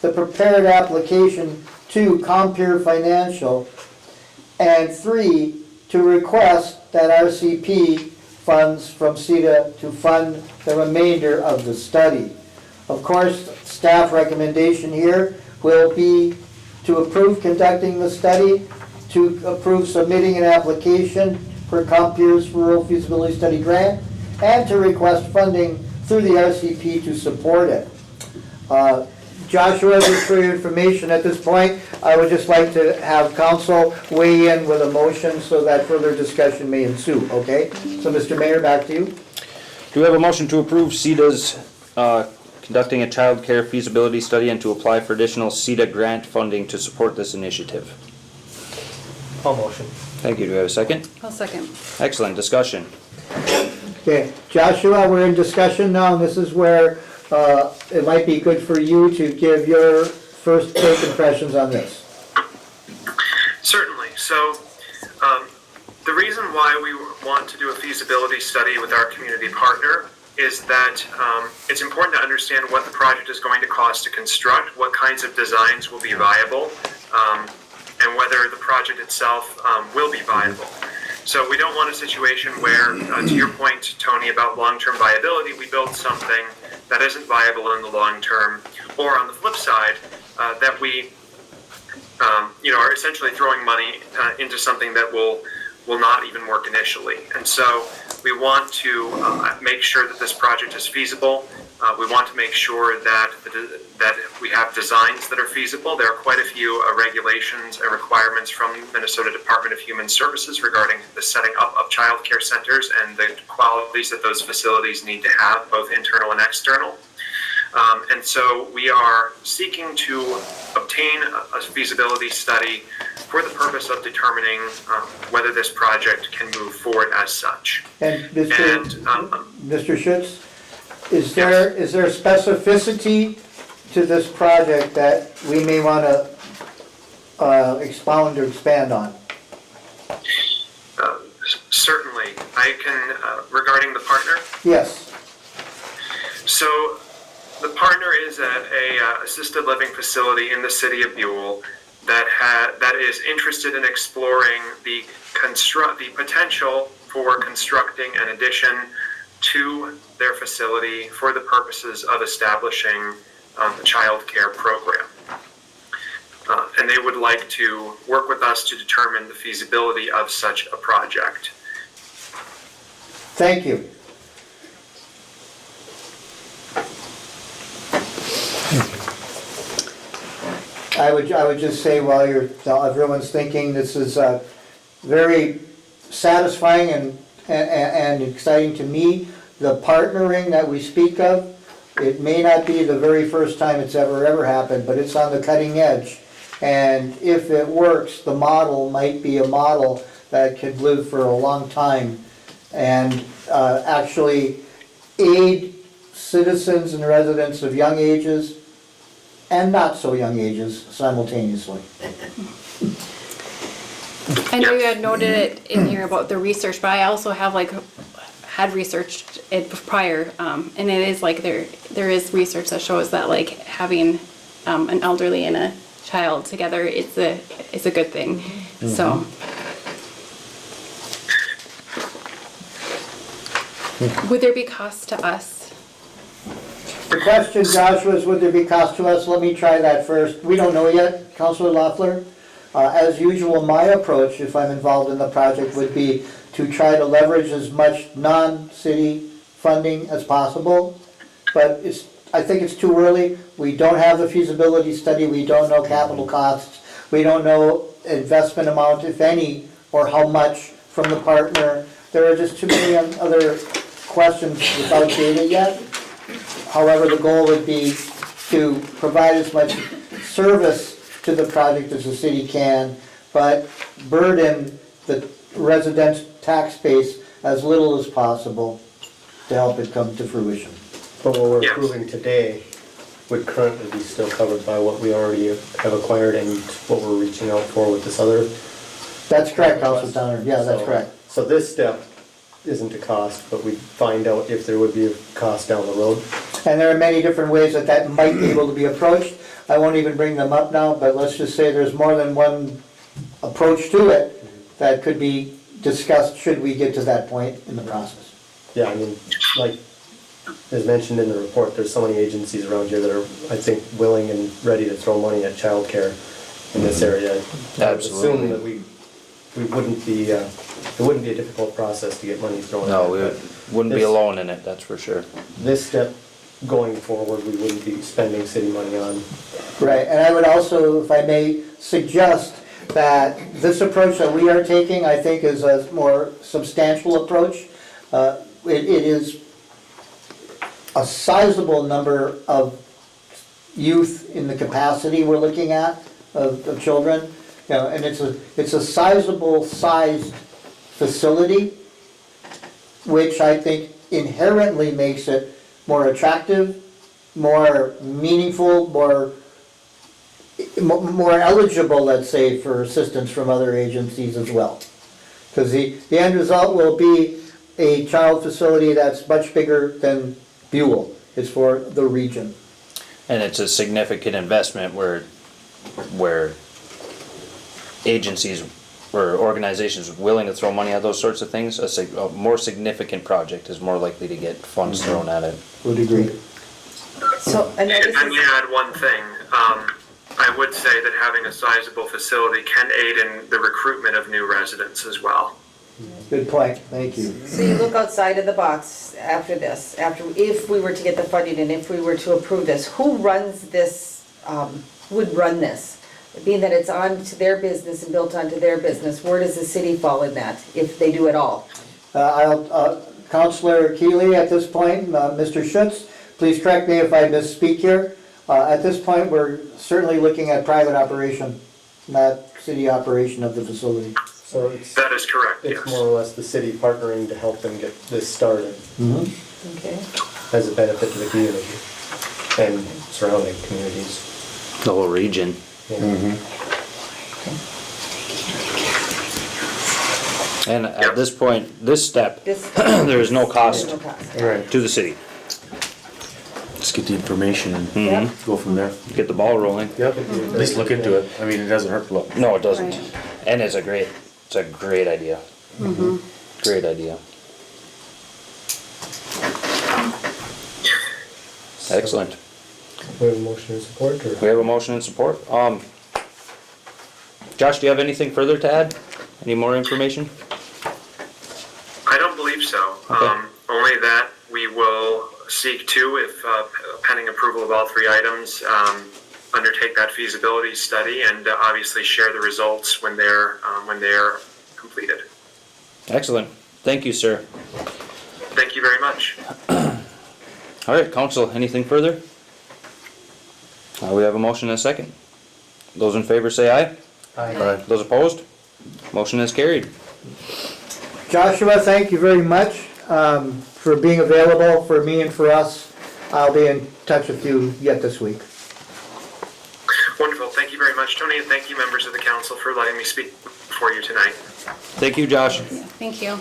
S2: the prepared application to Compure Financial. And 3, to request that RCP funds from CEDA to fund the remainder of the study. Of course, staff recommendation here will be to approve conducting the study, to approve submitting an application for Compure's Rural Feasibility Study Grant, and to request funding through the RCP to support it. Joshua, just for your information at this point, I would just like to have council weigh in with a motion so that further discussion may ensue, okay? So Mr. Mayor, back to you.
S1: Do we have a motion to approve CEDA's conducting a child care feasibility study and to apply for additional CEDA grant funding to support this initiative?
S4: I'll motion.
S1: Thank you. Do we have a second?
S7: I'll second.
S1: Excellent. Discussion.
S2: Okay, Joshua, we're in discussion now, and this is where it might be good for you to give your first take impressions on this.
S9: Certainly. So, the reason why we want to do a feasibility study with our community partner is that it's important to understand what the project is going to cost to construct, what kinds of designs will be viable, and whether the project itself will be viable. So we don't want a situation where, to your point, Tony, about long-term viability, we build something that isn't viable in the long term, or on the flip side, that we are essentially throwing money into something that will not even work initially. And so we want to make sure that this project is feasible. We want to make sure that we have designs that are feasible. There are quite a few regulations and requirements from Minnesota Department of Human Services regarding the setting up of child care centers and the qualities that those facilities need to have, both internal and external. And so we are seeking to obtain a feasibility study for the purpose of determining whether this project can move forward as such.
S2: And Mr. Schutz, is there specificity to this project that we may want to expound or expand on?
S9: Certainly. I can, regarding the partner?
S2: Yes.
S9: So the partner is at a assisted living facility in the city of Buhl that is interested in exploring the potential for constructing an addition to their facility for the purposes of establishing a child care program. And they would like to work with us to determine the feasibility of such a project.
S2: Thank you. I would just say while everyone's thinking, this is very satisfying and exciting to me. The partnering that we speak of, it may not be the very first time it's ever happened, but it's on the cutting edge. And if it works, the model might be a model that could live for a long time and actually aid citizens and residents of young ages and not so young ages simultaneously.
S7: I know you had noted it in here about the research, but I also have had researched it prior, and it is there is research that shows that having an elderly and a child together is a good thing. Mm-hmm. So. Would there be cost to us?
S2: The question, Joshua, is would there be cost to us? Let me try that first. We don't know yet, Councilor Loeffler. As usual, my approach, if I'm involved in the project, would be to try to leverage as much non-city funding as possible. But I think it's too early. We don't have the feasibility study. We don't know capital costs. We don't know investment amount, if any, or how much from the partner. There are just too many other questions without data yet. However, the goal would be to provide as much service to the project as the city can, but burden the residents' tax base as little as possible to help it come to fruition.
S4: But what we're approving today would currently be still covered by what we already have acquired and what we're reaching out for with this other.
S2: That's correct, Councilor Towner. Yeah, that's correct.
S4: So this step isn't a cost, but we'd find out if there would be a cost down the road.
S2: And there are many different ways that might be able to be approached. I won't even bring them up now, but let's just say there's more than one approach to it that could be discussed should we get to that point in the process.
S4: Yeah, I mean, like, as mentioned in the report, there's so many agencies around here that are, I think, willing and ready to throw money at childcare in this area.
S1: Absolutely.
S4: I would assume that we wouldn't be, it wouldn't be a difficult process to get money thrown at.
S1: No, we wouldn't be alone in it, that's for sure.
S4: This step going forward, we wouldn't be spending city money on.
S2: Right, and I would also, if I may, suggest that this approach that we are taking, I think, is a more substantial approach. It is a sizable number of youth in the capacity we're looking at of children, and it's a sizable sized facility, which I think inherently makes it more attractive, more meaningful, more eligible, let's say, for assistance from other agencies as well. Because the end result will be a child facility that's much bigger than Buhl. It's for the region.
S1: And it's a significant investment where agencies or organizations willing to throw money at those sorts of things, a more significant project is more likely to get funds thrown at it.
S2: Would agree.
S5: So, I know this
S9: If I may
S5: is,
S9: add one thing, I would say that having a sizable facility can aid in the recruitment of new residents as well.
S2: Good point, thank you.
S5: so you look outside of the box after this, if we were to get the funding and if we were to approve this, who runs this, would run this? Being that it's onto their business and built onto their business, where does the city fall in that, if they do it all?
S2: Councillor Keeley, at this point, Mr. Schutz, please correct me if I misspeak here. At this point, we're certainly looking at private operation, not city operation of the facility.
S4: So
S9: That is correct, yes.
S4: it's more or less the city partnering to help them get this started
S5: Okay.
S4: as a benefit to the community and surrounding communities.
S1: The whole region.
S4: Yeah.
S1: And at this point, this step,
S5: This,
S1: there is no cost
S5: no cost.
S10: Right.
S1: to the city.
S10: Just get the information and
S5: Yep.
S10: go from there.
S1: Get the ball rolling.
S10: Yep, at least look into it. I mean, it doesn't hurt to look.
S1: No, it doesn't.
S7: Right.
S1: And it's a great idea. Great idea. Excellent.
S4: We have a motion in support, or?
S1: We have a motion and support. Josh, do you have anything further to add? Any more information?
S9: I don't believe so.
S1: Okay.
S9: Only that we will seek to, if pending approval of all three items, undertake that feasibility study and obviously share the results when they're completed.
S1: Excellent. Thank you, sir.
S9: Thank you very much.
S1: All right, council, anything further? We have a motion and a second. Those in favor say aye.
S4: Aye.
S1: Those opposed? Motion is carried.
S2: Joshua, thank you very much for being available for me and for us. I'll be in touch with you yet this week.
S9: Wonderful. Thank you very much, Tony, and thank you, members of the council, for letting me speak before you tonight.
S1: Thank you, Josh.
S7: Thank you.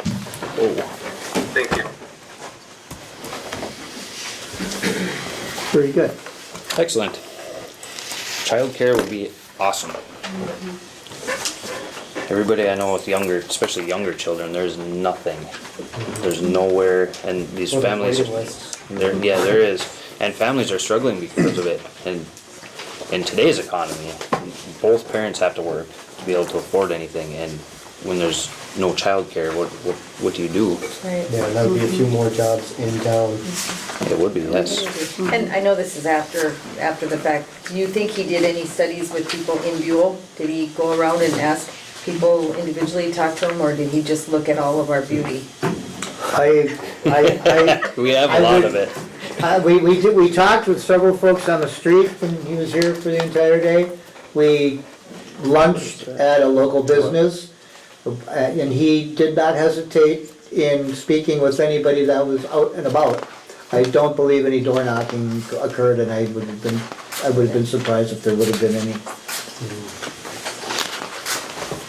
S9: Thank you.
S2: Very good.
S1: Excellent. Childcare would be awesome. Everybody I know with younger, especially younger children, there's nothing. There's nowhere, and these
S4: Well, there's
S1: families,
S4: waiting lists.
S1: there is, and families are struggling because of it. And in today's economy, both parents have to work to be able to afford anything, and when there's no childcare, what do you do?
S5: Right.
S4: Yeah, and that would be a few more jobs in town.
S1: It would be, yes.
S5: And I know this is after the fact. Do you think he did any studies with people in Buhl? Did he go around and ask people individually, talk to them, or did he just look at all of our beauty?
S1: We have a
S2: I
S1: lot
S2: would-
S1: of it.
S2: We talked with several folks on the street when he was here for the entire day. We lunched at a local business, and he did not hesitate in speaking with anybody that was out and about. I don't believe any door knocking occurred, and I would have been surprised if there would have been any.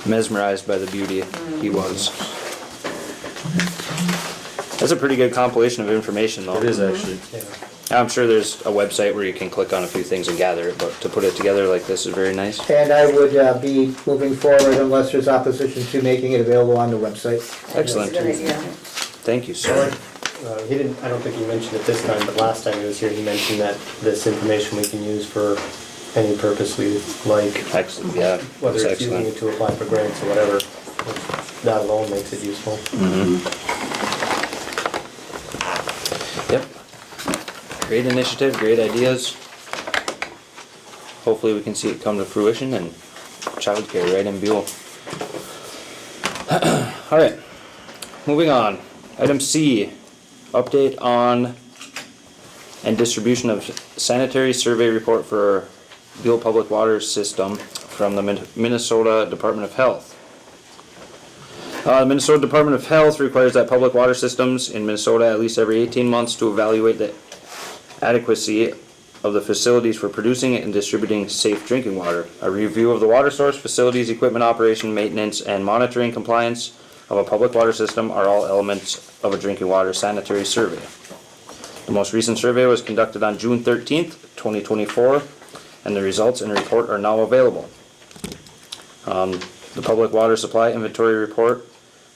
S1: Mesmerized by the beauty he was. That's a pretty good compilation of information, though.
S10: It is actually.
S4: Yeah.
S1: I'm sure there's a website where you can click on a few things and gather it, but to put it together like this is very nice.
S2: And I would be moving forward unless there's opposition to making it available on the website.
S1: Excellent.
S5: Good idea.
S1: Thank you, sir.
S4: He didn't, I don't think he mentioned it this time, but last time he was here, he mentioned that this information we can use for any purpose we like.
S1: Excellent, yeah,
S4: Whether
S1: that's
S4: it's using it
S1: excellent.
S4: to apply for grants or whatever, which that alone makes it useful.
S1: Yep. Great initiative, great ideas. Hopefully we can see it come to fruition and childcare right in Buhl. All right, moving on. Item C, update on and distribution of sanitary survey report for Buhl Public Water System from the Minnesota Department of Health. The Minnesota Department of Health requires that public water systems in Minnesota at least every 18 months to evaluate the adequacy of the facilities for producing and distributing safe drinking water. A review of the water source, facilities, equipment operation, maintenance, and monitoring compliance of a public water system are all elements of a drinking water sanitary survey. The most recent survey was conducted on June 13th, 2024, and the results and report are now available. The public water supply inventory report,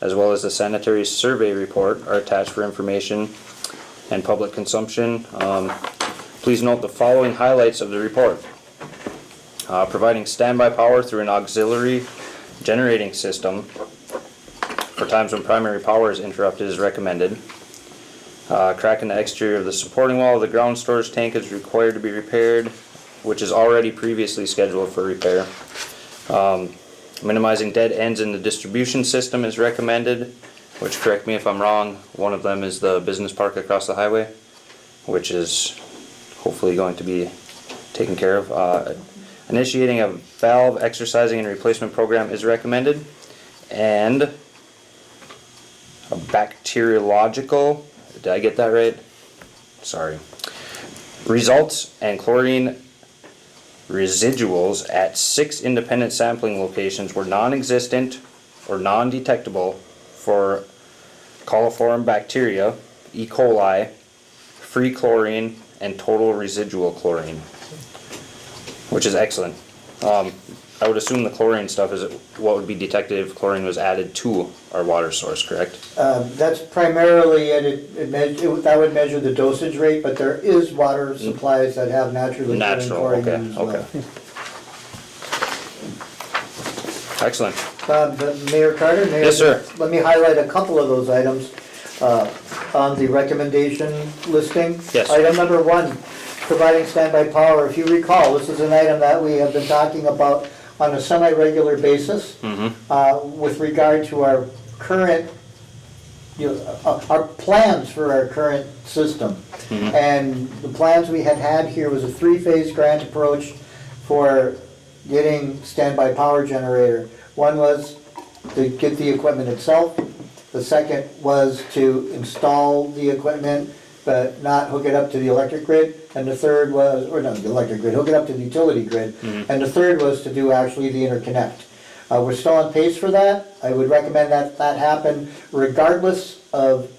S1: as well as the sanitary survey report, are attached for information and public consumption. Please note the following highlights of the report. Providing standby power through an auxiliary generating system for times when primary power is interrupted is recommended. Crack in the exterior of the supporting wall of the ground storage tank is required to be repaired, which is already previously scheduled for repair. Minimizing dead ends in the distribution system is recommended, which, correct me if I'm wrong, one of them is the business park across the highway, which is hopefully going to be taken care of. Initiating a valve exercising and replacement program is recommended, and a bacteriological, did I get that right? Sorry. Results and chlorine residuals at 6 independent sampling locations were non-existent or non-detectable for coliform bacteria, E. coli, free chlorine, and total residual chlorine, which is excellent. I would assume the chlorine stuff is what would be detected if chlorine was added to our water source, correct?
S2: That's primarily, that would measure the dosage rate, but there is water supplies that have naturally occurring
S1: Natural,
S2: chlorine
S1: okay,
S2: as well.
S1: okay. Excellent.
S2: Mayor Carter?
S1: Yes, sir.
S2: Let me highlight a couple of those items on the recommendation listing.
S1: Yes.
S2: Item number 1, providing standby power. If you recall, this is an item that we have been talking about on a semi-regular basis with regard to our current, our plans for our current system. And the plans we had here was a 3-phase grant approach for getting standby power generator. One was to get the equipment itself. The second was to install the equipment but not hook it up to the electric grid. And the third was, or not the electric grid, hook it up to the utility grid. And the third was to do actually the interconnect. We're still on pace for that. I would recommend that that happen regardless of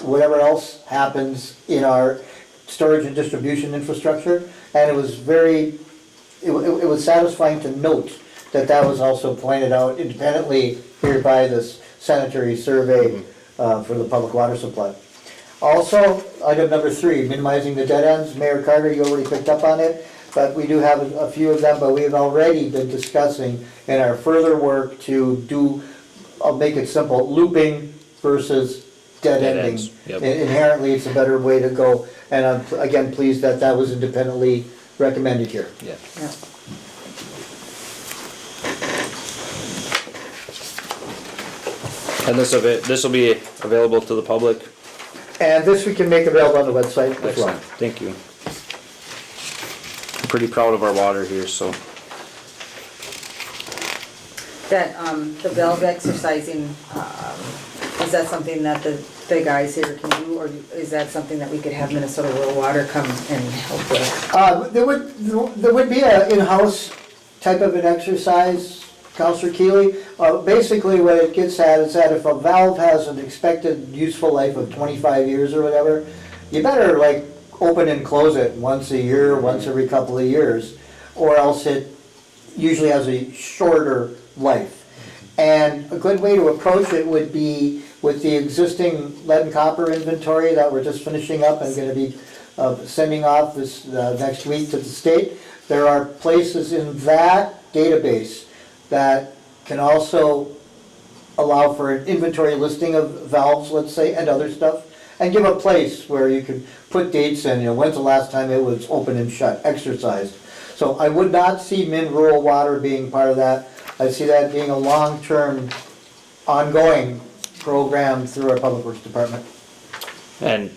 S2: whatever else happens in our storage and distribution infrastructure. And it was very, it was satisfying to note that that was also pointed out independently here by this sanitary survey for the public water supply. Also, item number 3, minimizing the dead ends. Mayor Carter, you already picked up on it, but we do have a few of them, but we have already been discussing in our further work to do, I'll make it simple, looping versus dead ending.
S1: ends, yep.
S2: Inherently, it's a better way to go, and I'm again pleased that that was independently recommended here.
S1: Yeah.
S5: Yeah.
S1: And this will be available to the public.
S2: And this we can make available on the website as well.
S1: Excellent, thank you. I'm pretty proud of our water here, so.
S5: That, the valve exercising, is that something that the guys here can do, or is that something that we could have Minnesota Rural Water come and help with?
S2: There would be an in-house type of an exercise, Counselor Keeley. Basically what it gets at is that if a valve has an expected useful life of 25 years or whatever, you better like open and close it once a year, once every couple of years, or else it usually has a shorter life. And a good way to approach it would be with the existing lead and copper inventory that we're just finishing up and going to be sending off this next week to the state. There are places in that database that can also allow for an inventory listing of valves, let's say, and other stuff, and give a place where you could put dates in, when's the last time it was open and shut, exercised. So I would not see Min Rural Water being part of that. I see that being a long-term, ongoing program through our Public Works Department.
S1: And,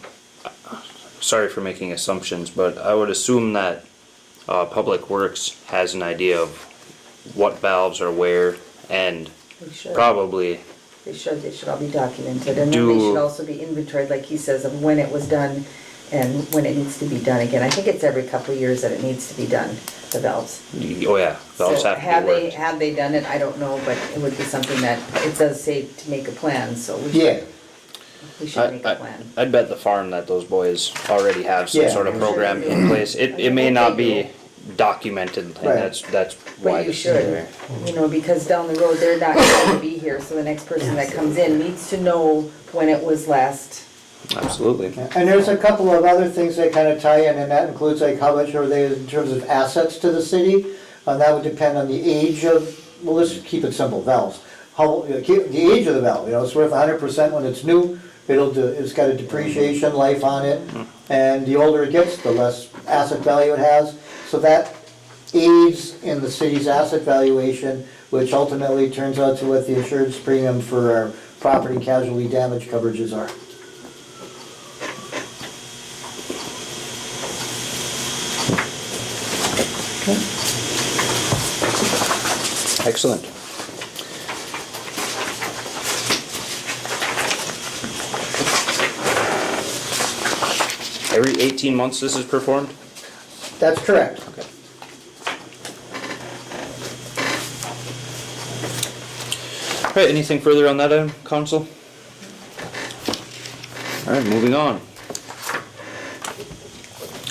S1: sorry for making assumptions, but I would assume that Public Works has an idea of what valves are where, and
S5: They should.
S1: probably,
S5: They should all be documented, and then they should also be inventoried, like he says, of when it was done, and when it needs to be done again. I think it's every couple of years that it needs to be done, the valves.
S1: Oh, yeah, valves
S5: So
S1: have to be worked.
S5: have they done it? I don't know, but it would be something that, it does say to make a plan, so
S2: Yeah,
S5: we should make a plan.
S1: I'd bet the farm that those boys already have some
S2: Yeah.
S1: sort of program in place. It may not be documented, and
S2: Right.
S1: that's why
S5: But you
S1: this is
S5: should,
S1: there.
S5: you know, because down the road, they're not going to be here, so the next person that comes in needs to know when it was last.
S1: Absolutely.
S2: and there's a couple of other things that kind of tie in, and that includes like how much are they in terms of assets to the city? And that would depend on the age of, well, let's keep it simple, valves. How, the age of the valve, you know, it's worth 100% when it's new, it's got a depreciation life on it, and the older it gets, the less asset value it has. So that aids in the city's asset valuation, which ultimately turns out to what the insurance premium for our property and casualty damage coverages are.
S1: Excellent. Every 18 months this is performed?
S2: That's correct.
S1: Okay. All right, anything further on that item, council? All right, moving on.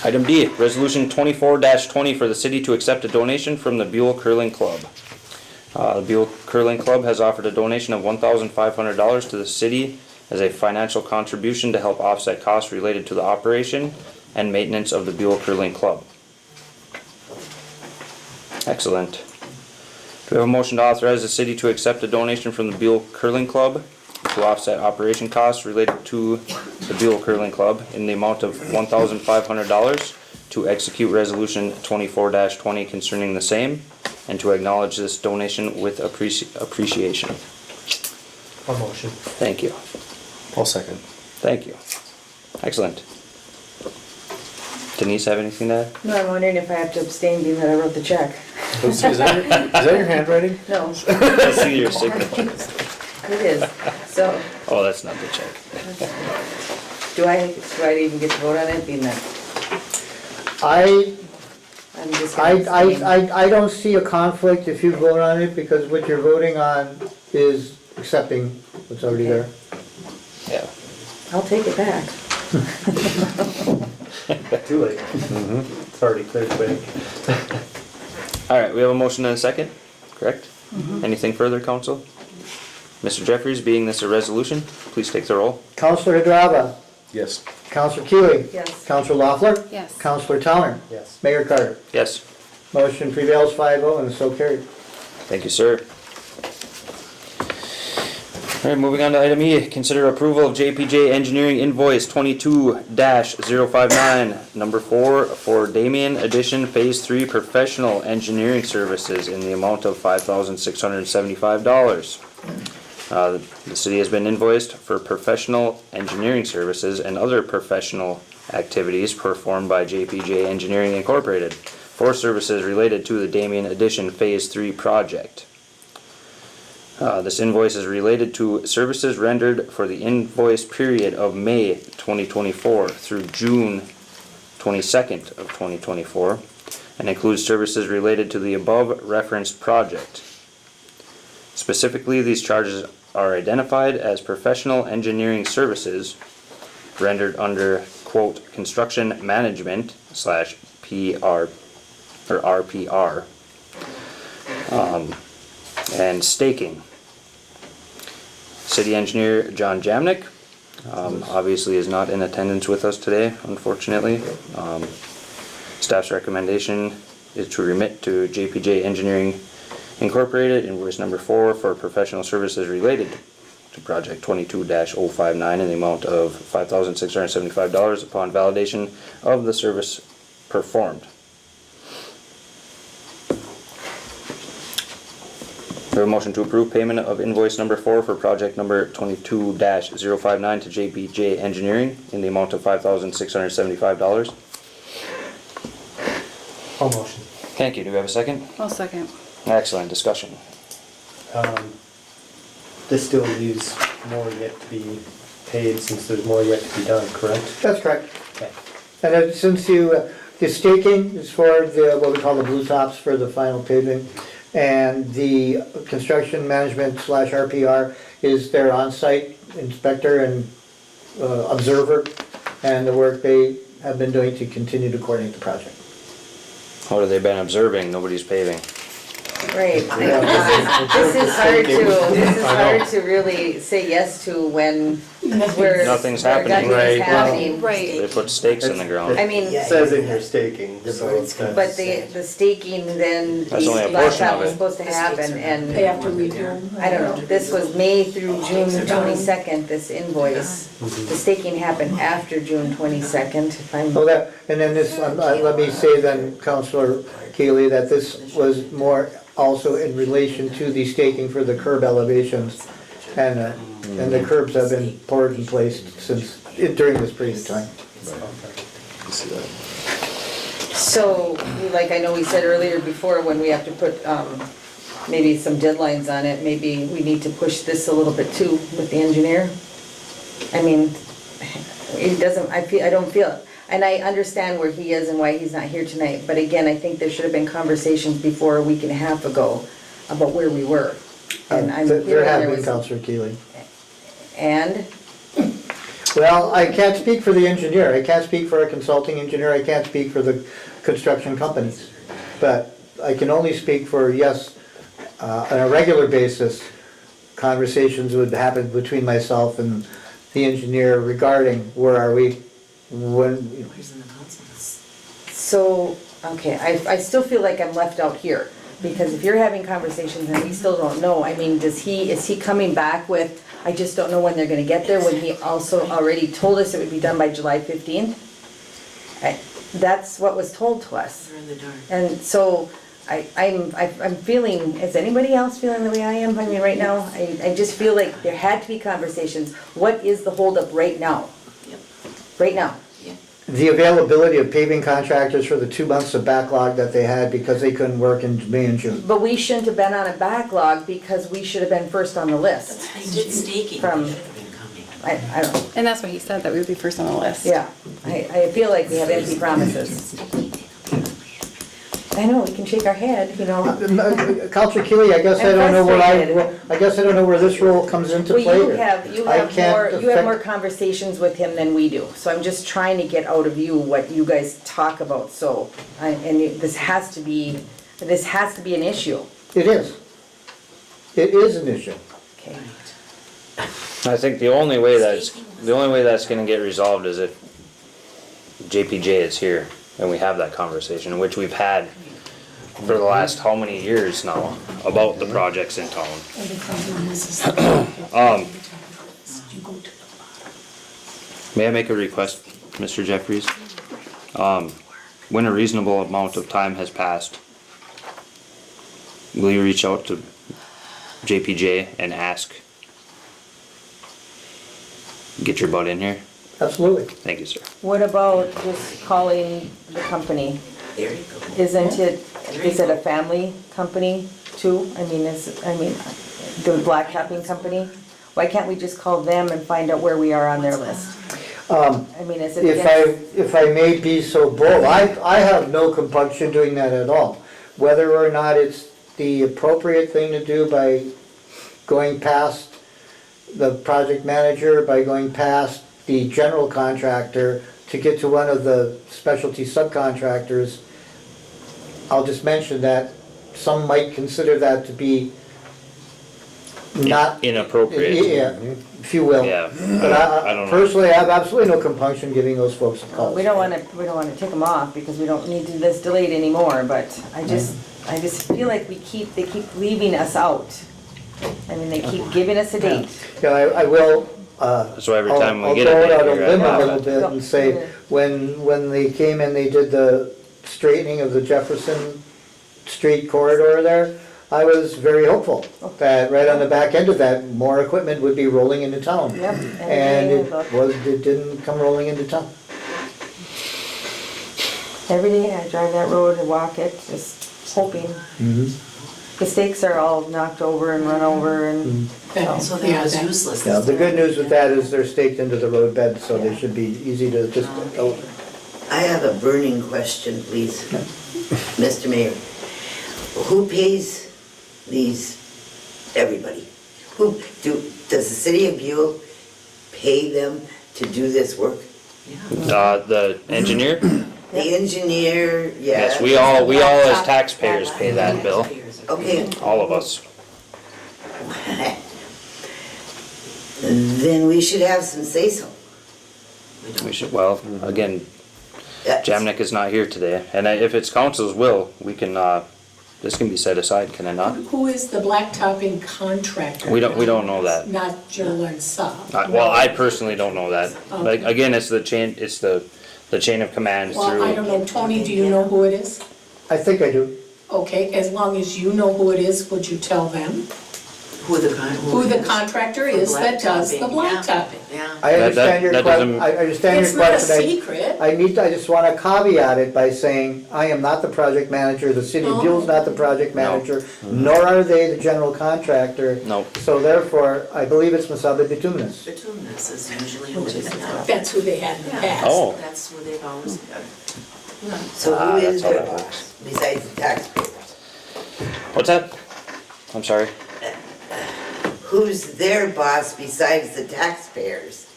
S1: Item D, resolution 24-20 for the city to accept a donation from the Buhl Curling Club. The Buhl Curling Club has offered a donation of $1,500 to the city as a financial contribution to help offset costs related to the operation and maintenance of the Buhl Curling Club. Excellent. Do we have a motion to authorize the city to accept a donation from the Buhl Curling Club to offset operation costs related to the Buhl Curling Club in the amount of $1,500 to execute resolution 24-20 concerning the same, and to acknowledge this donation with appreciation?
S4: A motion.
S1: Thank you.
S10: I'll second.
S1: Thank you. Excellent. Denise, have anything to add?
S5: No, I'm wondering if I have to abstain being that I wrote the check.
S10: Is that your handwriting?
S5: No,
S1: I see your signature.
S5: it is. So,
S1: Oh, that's not the check.
S5: do I even get to vote on it, being that
S2: I
S5: I'm just gonna abstain?
S2: I don't see a conflict if you vote on it, because what you're voting on is accepting what's already there.
S1: Yeah.
S5: I'll take it back.
S4: Too late. It's already clear quick.
S1: All right, we have a motion and a second, correct? Anything further, council? Mr. Jeffries, being this a resolution, please take the roll.
S2: Counselor Hadrava,
S10: Yes.
S2: Counselor Keeley.
S5: Yes.
S2: Counselor Loeffler.
S7: Yes.
S2: Counselor Towner.
S4: Yes.
S2: Mayor Carter.
S1: Yes.
S2: Motion prevails 5-0 and is so carried.
S1: Thank you, sir. All right, moving on to item E, consider approval of JPJ Engineering invoice 22-059, number 4, for Damien Addition Phase 3 Professional Engineering Services in the amount of $5,675. The city has been invoiced for professional engineering services and other professional activities performed by JPJ Engineering Incorporated for services related to the Damien Addition Phase 3 project. This invoice is related to services rendered for the invoice period of May 2024 through June 22nd of 2024, and includes services related to the above referenced project. Specifically, these charges are identified as professional engineering services rendered under, quote, construction management / PR or RPR, and staking. City engineer John Jamnick obviously is not in attendance with us today, unfortunately. Staff's recommendation is to remit to JPJ Engineering Incorporated invoice number 4 for professional services related to project 22-059 in the amount of $5,675 upon validation of the service performed. We have a motion to approve payment of invoice number 4 for project number 22-059 to JPJ Engineering in the amount of $5,675.
S4: A motion.
S1: Thank you. Do we have a second?
S7: I'll second.
S1: Excellent discussion.
S4: This still leaves more yet to be paid since there's more yet to be done, correct?
S2: That's correct.
S4: Okay.
S2: And then since the staking is for what we call the blue tops for the final paving, and the construction management / RPR is their on-site inspector and observer, and the work they have been doing to continue to coordinate the project.
S1: What have they been observing? Nobody's paving.
S5: Right. This is hard to really say yes to when we're.
S1: Nothing's happening.
S5: Nothing's
S4: Right.
S5: happening.
S1: They put stakes in the ground.
S5: I mean,
S4: It says in your staking,
S8: The
S4: so
S8: bird's
S4: that's-
S5: but the staking then,
S1: That's only a
S5: the
S1: portion
S5: blacktop
S1: of
S5: was
S1: it.
S5: supposed to happen and.
S6: They have to redo.
S5: I don't know, this was May through June 22nd, this invoice. The staking happened after June 22nd, if I'm,
S2: So that, and then this, let me say then, Councillor Keely, that this was more also in relation to the staking for the curb elevations. And the curbs have been poured and placed since, during this period of time.
S5: so, like I know we said earlier before, when we have to put, maybe some deadlines on it, maybe we need to push this a little bit too with the engineer. I mean, it doesn't, I don't feel, and I understand where he is and why he's not here tonight, but again, I think there should have been conversations before a week and a half ago about where we were. And I'm
S2: There
S5: hearing
S2: have
S5: there
S2: been,
S5: was,
S2: Councillor Keely.
S5: and,
S2: Well, I can't speak for the engineer, I can't speak for a consulting engineer, I can't speak for the construction companies. But I can only speak for, yes, on a regular basis, conversations would happen between myself and the engineer regarding where are we, when,
S5: so, okay, I still feel like I'm left out here. Because if you're having conversations and we still don't know, I mean, is he coming back with, I just don't know when they're gonna get there, when he also already told us it would be done by July 15th? That's what was told to us.
S3: We're in the dark.
S5: And so, I'm feeling, is anybody else feeling the way I am? I mean, right now, I just feel like there had to be conversations. What is the holdup right now?
S3: Yep.
S5: Right now?
S2: the availability of paving contractors for the 2 months of backlog that they had because they couldn't work in May and June.
S5: But we shouldn't have been on a backlog because we should have been first on the list.
S3: They did staking,
S5: From-
S3: they should have been coming.
S5: I don't,
S7: And that's what he said, that we would be first on the list.
S5: yeah, I feel like we have empty promises. I know, we can shake our head, you know.
S2: Councilor Keely, I guess I
S5: I'm
S2: don't know
S5: frustrated.
S2: I guess I don't know where this role comes into
S5: Well,
S2: play.
S5: you
S2: here.
S5: have
S2: I can't
S5: you have
S2: affect-
S5: more conversations with him than we do. So I'm just trying to get out of you what you guys talk about, so, this has to be an issue.
S2: It is. It is an issue.
S5: Okay.
S1: I think the only way that's gonna get resolved is if JPJ is here and we have that conversation, which we've had for the last how many years now about the projects in town. May I make a request, Mr. Jeffries? When a reasonable amount of time has passed, will you reach out to JPJ and ask? Get your butt in here?
S2: Absolutely.
S1: Thank you, sir.
S5: What about just calling the company?
S3: There you go.
S5: Is it a family company too? I mean, the blacktopping company? Why can't we just call them and find out where we are on their list? I mean, is it against?
S2: If I may be so bold, I have no compunction doing that at all. Whether or not it's the appropriate thing to do by going past the project manager, by going past the general contractor to get to one of the specialty subcontractors, I'll just mention that some might consider that to be not.
S1: Inappropriate.
S2: Yeah, if you will.
S1: Yeah.
S2: But
S1: I don't know.
S2: personally, I have absolutely no compunction giving those folks a call.
S5: We don't wanna take them off because we don't need this delayed anymore, but I just feel like they keep leaving us out. I mean, they keep giving us a date.
S2: Yeah, I will.
S1: So every time we get
S2: I'll
S1: a
S2: throw it
S1: date,
S2: out a
S1: you're
S2: limb
S1: at
S2: a little
S1: it.
S2: bit and say, when they came and they did the straightening of the Jefferson Street corridor there, I was very hopeful that right on the back end of that, more equipment would be rolling into town.
S5: Yep.
S2: And it didn't come rolling into town.
S5: Every day I drive that road and walk it, just hoping. The stakes are all knocked over and run over and,
S3: So that was useless.
S2: Now, the good news with that is they're staked into the roadbed, so they should be easy to just,
S8: I have a burning question, please. Mr. Mayor. Who pays these, everybody? Does the city of Buhl pay them to do this work?
S1: The engineer?
S8: The engineer, yeah.
S1: Yes, we all as taxpayers pay that bill,
S8: Okay.
S1: all of us.
S8: Then we should have some say-so.
S1: We should, well, again, Jamnik is not here today, and if it's council's will, we can, this can be set aside, can it not?
S6: Who is the blacktopping contractor?
S1: We don't know that.
S6: Not Joel and Saab.
S1: Well, I personally don't know that. Like, again, it's the chain of command
S6: Well, I don't
S1: through,
S6: know, Tony, do you know who it is?
S2: I think I do.
S6: Okay, as long as you know who it is, would you tell them
S3: Who
S6: who the contractor is that does the blacktopping?
S3: Yeah.
S2: I understand your
S1: that
S2: question,
S1: doesn't-
S2: I understand your
S6: It's not a
S2: question.
S6: secret.
S2: I just wanna caveat it by saying, I am not the project manager, the city of
S6: Oh.
S2: Buell's not the project manager, nor are they the general contractor.
S1: no.
S2: So therefore, I believe it's Masaba Bituminous.
S3: Bituminous is usually who it is.
S6: That's who they had in the past.
S1: Oh.
S3: That's who they've always had.
S8: So who is
S1: that's how
S8: their
S1: that
S8: boss
S1: works.
S8: besides the taxpayers?
S1: What's that? I'm sorry.
S8: Who's their boss besides the taxpayers?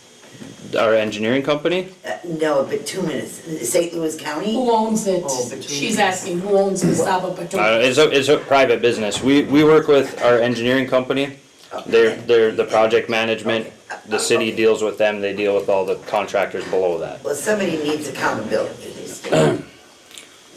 S1: Our engineering company?
S8: No, Bituminous, St. Louis County?
S6: Who owns it?
S3: Oh, Bituminous.
S6: She's asking who owns the Saba Bituminous.
S1: It's a private business. We work with our engineering company. They're the project management. The city deals with them. They deal with all the contractors below that.
S8: Well, somebody needs accountability.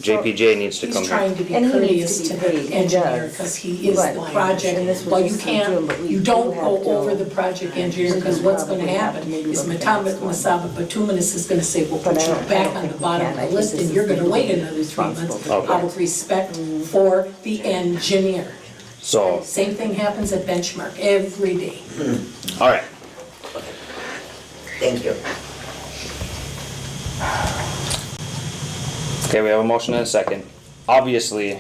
S1: JPJ needs to
S6: He's
S1: come here.
S6: trying to be
S5: And he needs
S6: courteous
S5: to
S6: to
S5: be paid,
S6: the
S5: he
S6: engineer,
S5: does.
S6: because he is
S5: But-
S6: the
S5: And
S6: project.
S5: this was
S6: Well, you
S5: just in
S6: can't,
S5: June, but we
S6: you
S5: do
S6: don't
S5: have
S6: go
S5: to-
S6: over the project engineer, because what's gonna
S5: Probably have to
S6: happen
S5: maybe
S6: is
S5: look at the next one.
S6: Masaba Bituminous is gonna say, we'll
S5: But
S6: put
S5: I
S6: you
S5: don't- I
S6: back
S5: don't
S6: on the
S5: think we
S6: bottom
S5: can.
S6: of
S5: I
S6: the
S5: think
S6: list,
S5: this
S6: and
S5: is
S6: you're gonna
S5: the
S6: wait
S5: legal
S6: another 3 months
S5: responsible.
S6: out of respect for the engineer.
S1: So,
S6: Same thing happens at Benchmark every day.
S1: all right.
S8: Thank you.
S1: Okay, we have a motion and a second. Obviously,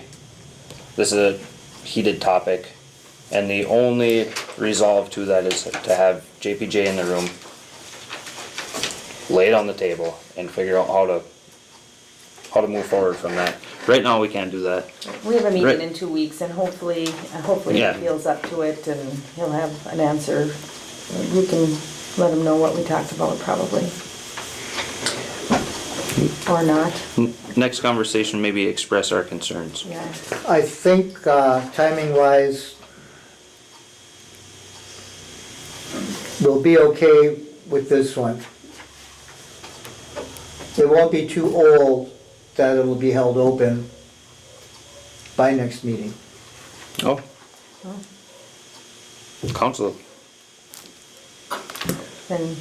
S1: this is a heated topic, and the only resolve to that is to have JPJ in the room, lay it on the table, and figure out how to move forward from that. Right now, we can't do that.
S5: We have a
S1: Right.
S5: meeting in 2 weeks, and hopefully
S1: Yeah.
S5: he feels up to it, and he'll have an answer. We can let him know what we talked about, probably. Or not,
S1: Next conversation, maybe express our concerns.
S5: yeah.
S2: I think, timing wise, we'll be okay with this one. It won't be too old that it'll be held open by next meeting.
S1: Oh. Council,
S5: Then,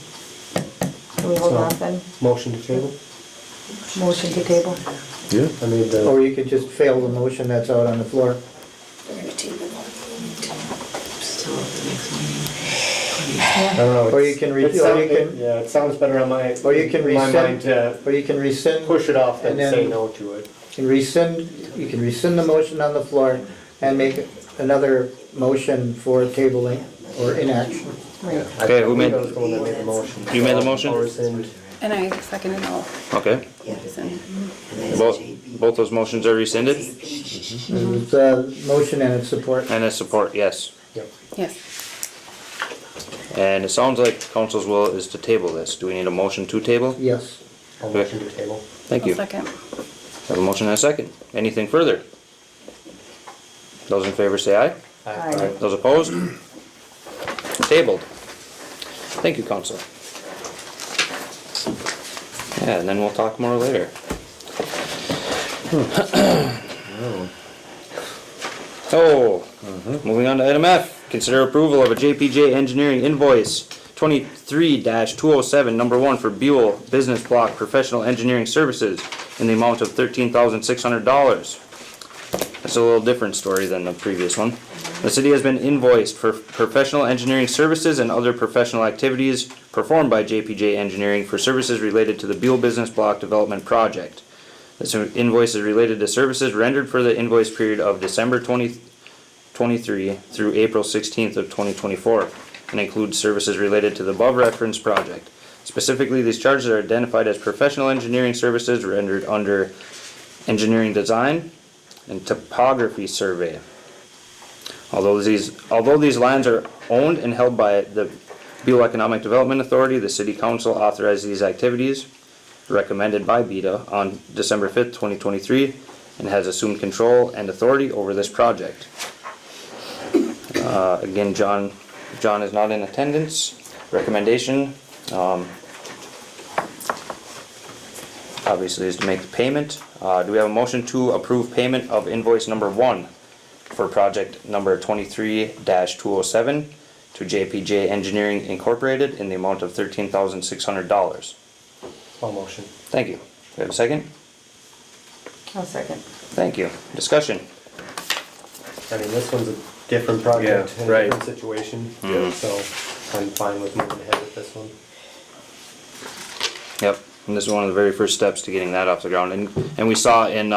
S5: can we hold
S4: So-
S5: off then?
S4: Motion to table?
S5: Motion to table?
S10: Yeah.
S4: I made the,
S2: Or you could just fail the motion that's out on the floor.
S6: We're gonna table it.
S3: Still at the next meeting.
S4: I don't know.
S2: Or
S4: it's-
S2: you can
S4: it sounds-
S2: can-
S4: Yeah, it sounds better on my,
S2: Or you can
S4: my mind
S2: rescind,
S4: to
S2: or you can rescind,
S4: push it off than
S2: And then-
S4: say no to it.
S2: you can rescind the motion on the floor and make another motion for tabling or inaction.
S5: Right.
S1: Okay, who made-
S4: I was the one that made the motion.
S1: You made the motion?
S4: I'll rescind.
S7: And I seconded all.
S1: okay. Both those motions are rescinded,
S2: It's a motion and its support.
S1: and a support, yes.
S4: Yep.
S7: Yes.
S1: And it sounds like council's will is to table this. Do we need a motion to table?
S2: Yes.
S4: I'll motion to table.
S1: Thank
S7: I'll
S1: you.
S7: second.
S1: Have a motion and a second. Anything further? Those in favor say aye.
S5: Aye.
S1: Those opposed? Tabled. Thank you, council. Yeah, and then we'll talk more later. So, moving on to item F, consider approval of a JPJ Engineering invoice 23-207, number 1 for Buhl Business Block Professional Engineering Services in the amount of $13,600. That's a little different story than the previous one. The city has been invoiced for professional engineering services and other professional activities performed by JPJ Engineering for services related to the Buhl Business Block Development Project. This invoice is related to services rendered for the invoice period of December 2023 through April 16th of 2024 and includes services related to the above referenced project. Specifically, these charges are identified as professional engineering services rendered under engineering design and topography survey. Although these lands are owned and held by the Buhl Economic Development Authority, the City Council authorized these activities recommended by BEDA on December 5th, 2023, and has assumed control and authority over this project. Again, John is not in attendance. Recommendation, obviously, is to make the payment. Do we have a motion to approve payment of invoice number 1 for project number 23-207 to JPJ Engineering Incorporated in the amount of $13,600?
S4: All motion.
S1: Thank you. Do we have a second?
S5: I'll second.
S1: Thank you. Discussion.
S4: I mean, this one's a different project,
S10: Yeah,
S4: and a
S10: right.
S4: different situation, so I'm fine with moving ahead with this one.
S1: Yep, and this is one of the very first steps to getting that off the ground, and we saw in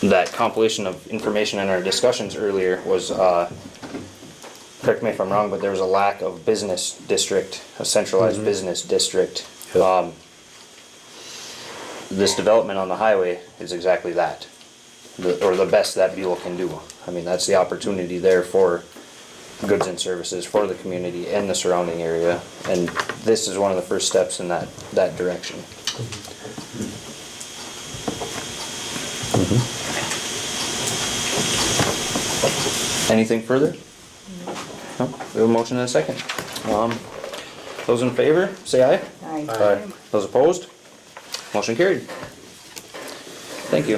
S1: that compilation of information in our discussions earlier was, correct me if I'm wrong, but there was a lack of business district, a centralized business district. This development on the highway is exactly that, or the best that Buhl can do. I mean, that's the opportunity there for goods and services for the community and the surrounding area, and this is one of the first steps in that direction. Anything further? No? We have a motion and a second. Those in favor, say aye.
S5: Aye.
S10: Aye.
S1: Those opposed? Motion carried. Thank you.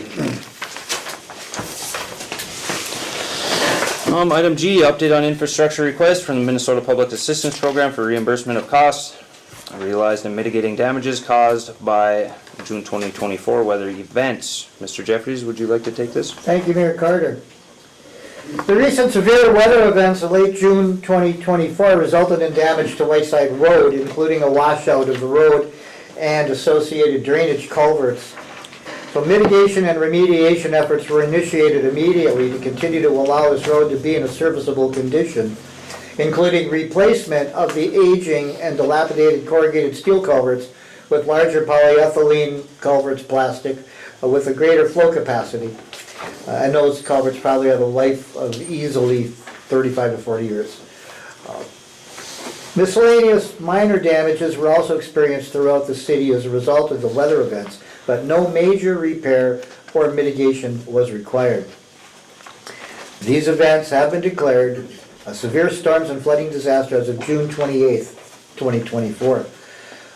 S1: Item G, update on infrastructure request from the Minnesota Public Assistance Program for reimbursement of costs realized in mitigating damages caused by June 2024 weather events. Mr. Jeffries, would you like to take this?
S2: Thank you, Mayor Carter. The recent severe weather events in late June 2024 resulted in damage to Whiteside Road, including a washout of the road and associated drainage culverts. So mitigation and remediation efforts were initiated immediately to continue to allow this road to be in a serviceable condition, including replacement of the aging and dilapidated corrugated steel culverts with larger polyethylene culverts, plastic, with a greater flow capacity. And those culverts probably have a life of easily 35 to 40 years. Miscellaneous minor damages were also experienced throughout the city as a result of the weather events, but no major repair or mitigation was required. These events have been declared a severe storms and flooding disaster as of June 28th, 2024.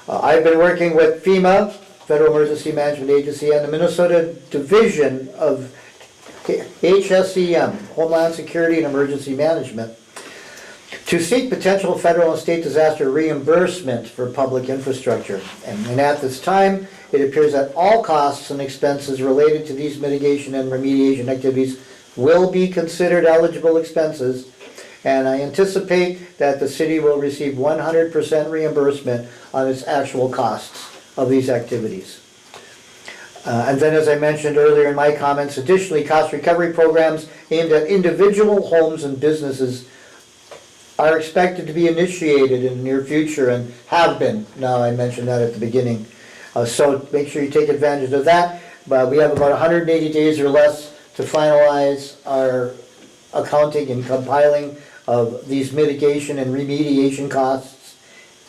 S2: I've been working with FEMA, Federal Emergency Management Agency, and the Minnesota Division of HSEM, Homeland Security and Emergency Management, to seek potential federal and state disaster reimbursement for public infrastructure. And at this time, it appears that all costs and expenses related to these mitigation and remediation activities will be considered eligible expenses, and I anticipate that the city will receive 100% reimbursement on its actual costs of these activities. And then, as I mentioned earlier in my comments, additionally, cost recovery programs aimed at individual homes and businesses are expected to be initiated in the near future and have been. Now, I mentioned that at the beginning. So make sure you take advantage of that. But we have about 180 days or less to finalize our accounting and compiling of these mitigation and remediation costs.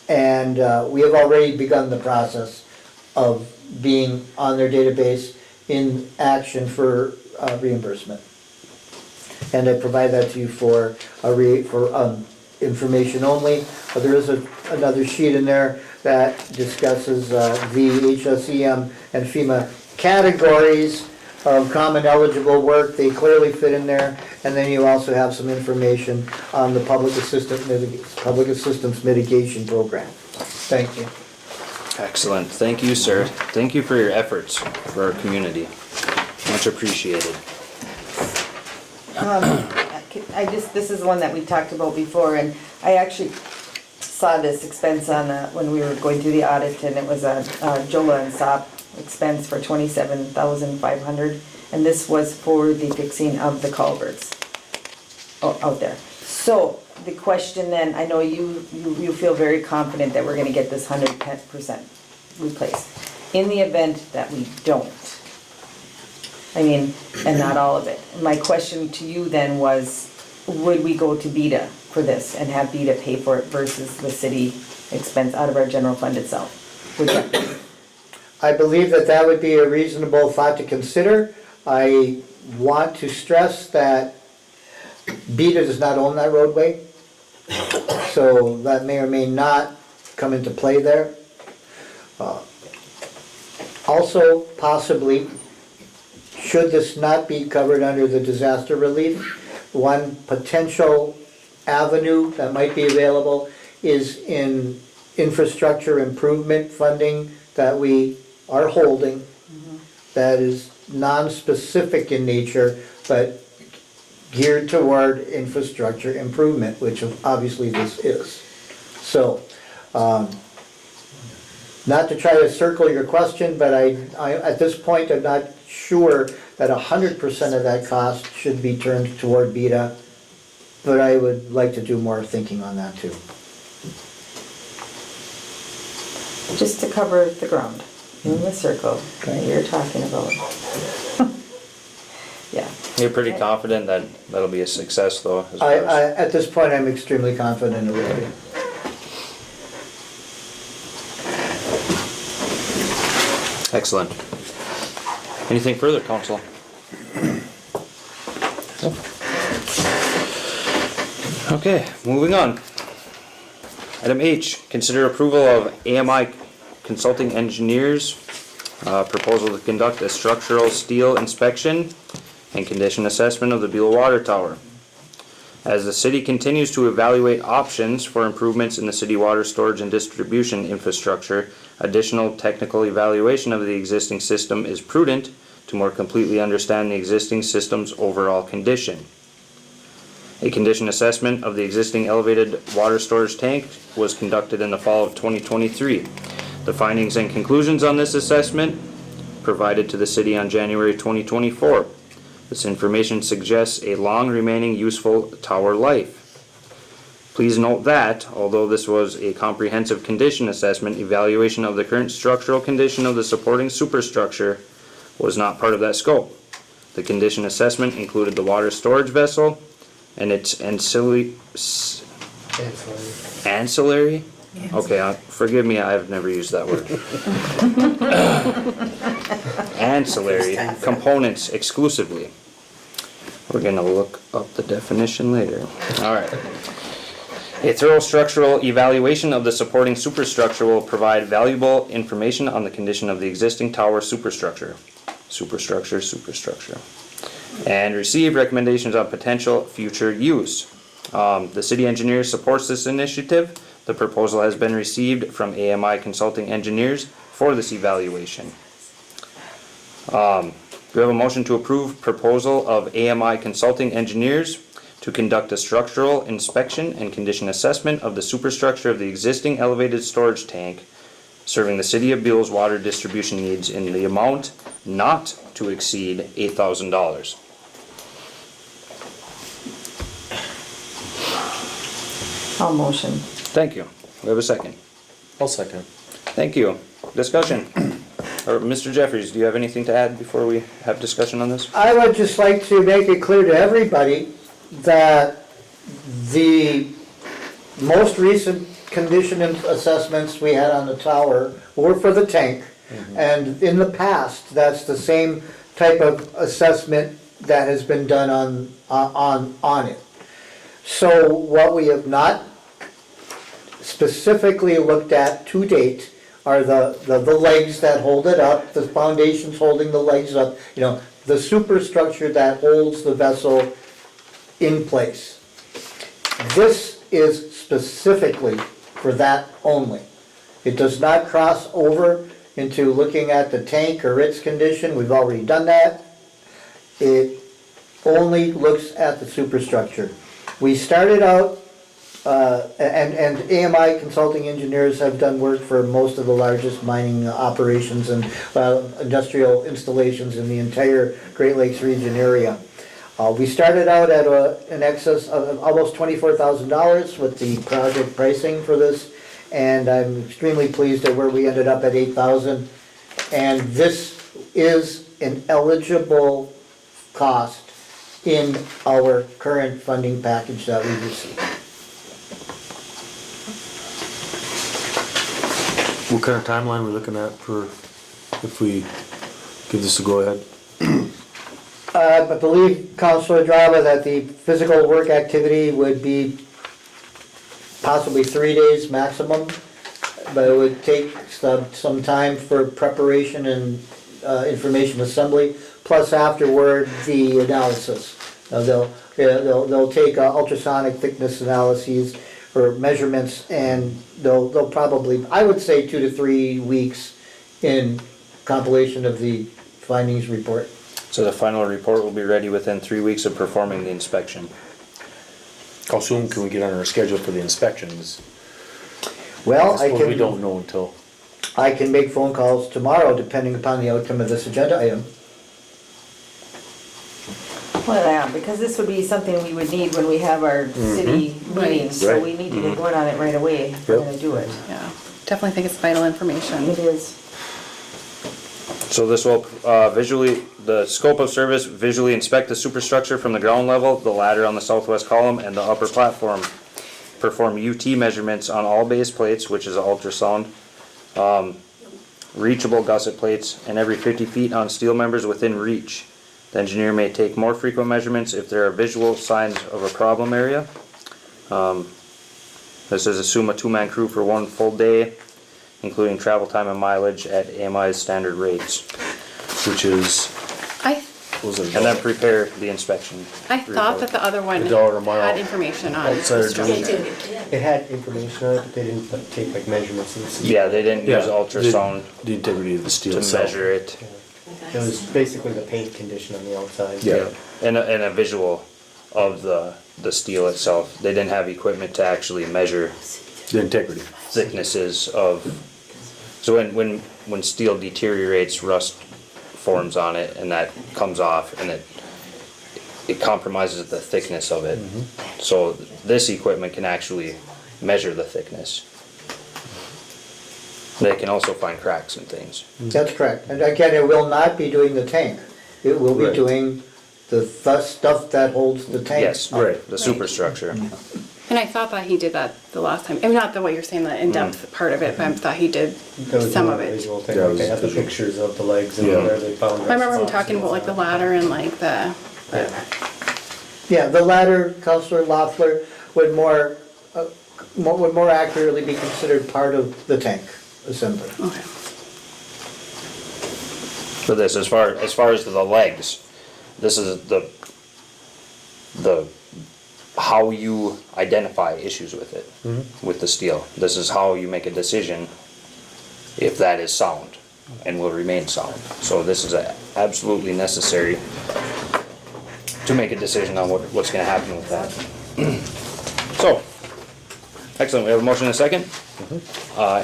S2: And we have already begun the process of being on their database in action for reimbursement. And I provide that to you for information only. There is another sheet in there that discusses the HSEM and FEMA categories of common eligible work. They clearly fit in there. And then you also have some information on the public assistance mitigation program. Thank you.
S1: Excellent. Thank you, sir. Thank you for your efforts for our community. Much appreciated.
S5: This is one that we talked about before, and I actually saw this expense on, when we were going through the audit, and it was a Jola and Sop expense for $27,500, and this was for the fixing of the culverts out there. So, the question then, I know you feel very confident that we're gonna get this 100% replaced. In the event that we don't, I mean, and not all of it, my question to you then was, would we go to BETA for this and have BETA pay for it versus the city expense out of our general fund itself? Would that be-
S2: I believe that that would be a reasonable thought to consider. I want to stress that BETA does not own that roadway, so that may or may not come into play there. Also, possibly, should this not be covered under the disaster relief, one potential avenue that might be available is in infrastructure improvement funding that we are holding, that is non-specific in nature, but geared toward infrastructure improvement, which obviously this is. So, not to try to circle your question, but I at this point, I'm not sure that 100% of that cost should be turned toward BETA, but I would like to do more thinking on that too.
S5: Just to cover the ground, in the circle that you're talking about. Yeah.
S1: You're pretty confident that that'll be a success though? As far as-
S2: At this point, I'm extremely confident it will be.
S1: Excellent. Anything further, council? Okay, moving on. Item H, consider approval of AMI Consulting Engineers proposal to conduct a structural steel inspection and condition assessment of the Buhl Water Tower. As the city continues to evaluate options for improvements in the city water storage and distribution infrastructure, additional technical evaluation of the existing system is prudent to more completely understand the existing system's overall condition. A condition assessment of the existing elevated water storage tank was conducted in the fall of 2023. The findings and conclusions on this assessment provided to the city on January 2024. This information suggests a long remaining useful tower life. Please note that, although this was a comprehensive condition assessment, evaluation of the current structural condition of the supporting superstructure was not part of that scope. The condition assessment included the water storage vessel and its ancillary? Okay, forgive me, I've never used that word. Ancillary components exclusively. We're gonna look up the definition later. All right. A thorough structural evaluation of the supporting superstructure will provide valuable information on the condition of the existing tower superstructure. Superstructure. And receive recommendations on potential future use. The city engineer supports this initiative. The proposal has been received from AMI Consulting Engineers for this evaluation. Do we have a motion to approve proposal of AMI Consulting Engineers to conduct a structural inspection and condition assessment of the superstructure of the existing elevated storage tank serving the city of Buhl's water distribution needs in the amount not to exceed $8,000?
S5: I'll motion.
S1: Thank you. We have a second.
S10: I'll second.
S1: Thank you. Discussion. Or Mr. Jeffries, do you have anything to add before we have discussion on this?
S2: I would just like to make it clear to everybody that the most recent condition assessments we had on the tower were for the tank. And in the past, that's the same type of assessment that has been done on it. So what we have not specifically looked at to date are the legs that hold it up, the foundations holding the legs up, you know, the superstructure that holds the vessel in place. This is specifically for that only. It does not cross over into looking at the tank or its condition. We've already done that. It only looks at the superstructure. We started out, and AMI Consulting Engineers have done work for most of the largest mining operations and industrial installations in the entire Great Lakes region area. We started out at an excess of almost $24,000 with the project pricing for this, and I'm extremely pleased at where we ended up at $8,000. And this is an eligible cost in our current funding package that we receive.
S10: What kind of timeline are we looking at for, if we give this a go-ahead?
S2: I believe, Councilor Drava, that the physical work activity would be possibly 3 days maximum, but it would take some time for preparation and information assembly, plus afterward, the analysis. They'll take ultrasonic thickness analyses or measurements, and they'll probably, I would say 2 to 3 weeks in compilation of the findings report.
S1: So the final report will be ready within 3 weeks of performing the inspection.
S10: How soon can we get on our schedule for the inspections?
S2: Well, I
S10: suppose we don't
S2: can,
S10: know until,
S2: I can make phone calls tomorrow depending upon the outcome of this agenda item.
S5: Well, yeah, because this would be something we would need when we have our city meetings, so
S10: Right.
S5: we need to get going on it right away if we're gonna do it.
S7: Yeah, definitely think it's vital information.
S5: It is.
S1: So this will visually, the scope of service, visually inspect the superstructure from the ground level, the ladder on the southwest column, and the upper platform. Perform UT measurements on all base plates, which is ultrasound, reachable gusset plates, and every 50 feet on steel members within reach. The engineer may take more frequent measurements if there are visual signs of a problem area. This is assume a 2-man crew for 1 full day, including travel time and mileage at AMI's standard rates.
S10: which is,
S7: I
S10: what was it?
S1: And then prepare the inspection.
S7: thought that the other one
S10: $1 a mile
S7: had information on
S10: outside
S7: the
S10: of
S7: structure.
S4: It had information on it, but they didn't like, take like measurements and see.
S1: Yeah, they didn't use
S10: Yeah,
S1: ultrasound
S10: The integrity of the steel
S1: to
S10: itself.
S1: measure it.
S4: It was basically the paint condition on the outside.
S10: Yeah.
S1: And a visual of the steel itself. They didn't have equipment to actually measure
S10: The integrity.
S1: thicknesses of, so when steel deteriorates, rust forms on it and that comes off and it compromises the thickness of it. So this equipment can actually measure the thickness. They can also find cracks and things.
S2: That's correct. And again, it will not be doing the tank. It will be
S10: Right.
S2: doing the stuff that holds the tank.
S1: Yes,
S10: Right.
S1: the superstructure.
S7: And I thought that he did that the last time. I mean, not the what you're saying, the in-depth part of it, but I thought he did
S4: That was
S7: some
S4: the
S7: of it.
S4: visual thing,
S10: Yeah, it
S4: like they
S10: was
S4: had the
S10: visual.
S4: pictures of the legs and
S10: Yeah.
S4: where they found.
S7: I remember him
S4: rust
S7: talking about like the ladder and like the,
S2: Yeah, the latter, Councilor Loeffler, would more accurately be considered part of the tank assembly.
S7: okay.
S1: For this, as far as the legs, this is the how you identify issues with it, with the steel. This is how you make a decision if that is sound and will remain sound. So this is absolutely necessary to make a decision on what's gonna happen with that. So, excellent, we have a motion and a second.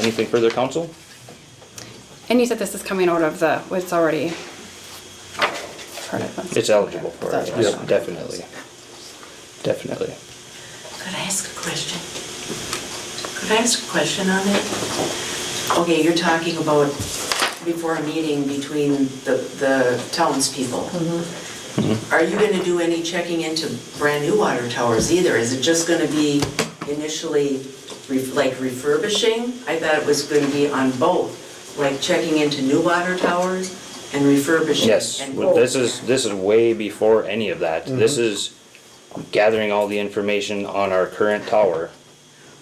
S1: Anything further, council?
S7: And you said this is coming out of the, it's already part of this.
S1: It's eligible for it,
S7: It's
S1: yes,
S7: eligible.
S1: definitely. Definitely.
S3: Could I ask a question? Could I ask a question on it? Okay, you're talking about before a meeting between the townspeople. Are you gonna do any checking into brand new water towers either? Is it just gonna be initially like refurbishing? I thought it was gonna be on both, like checking into new water towers and refurbishing.
S1: Yes,
S3: and
S1: well,
S3: both.
S1: this is way before any of that. This is gathering all the information on our current tower.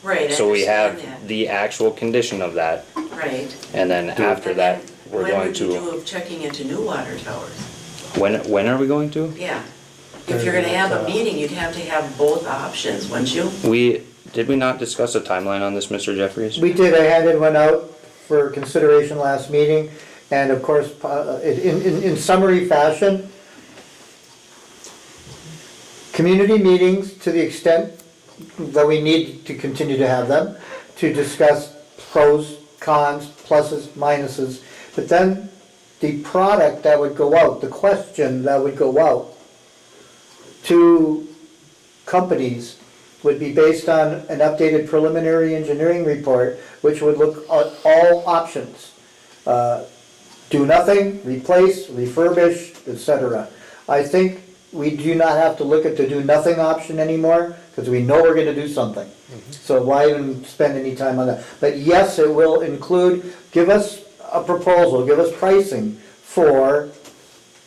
S3: Right, I
S1: So we have
S3: understand
S1: the actual condition of that,
S3: that. Right.
S1: and then after
S3: And
S1: that,
S3: then
S1: we're going
S3: When would you
S1: to,
S3: do checking into new water towers?
S1: when are we going to?
S3: Yeah. If you're gonna have a meeting, you'd have to have both options, wouldn't you?
S1: Did we not discuss a timeline on this, Mr. Jeffries?
S2: We did, I handed one out for consideration last meeting, and of course, in summary fashion, community meetings, to the extent that we need to continue to have them, to discuss pros, cons, pluses, minuses, but then the product that would go out, the question that would go out, two companies would be based on an updated preliminary engineering report, which would look at all options. Do nothing, replace, refurbish, etc. I think we do not have to look at the do nothing option anymore, because we know we're gonna do something. So why even spend any time on that? But yes, it will include, give us a proposal, give us pricing for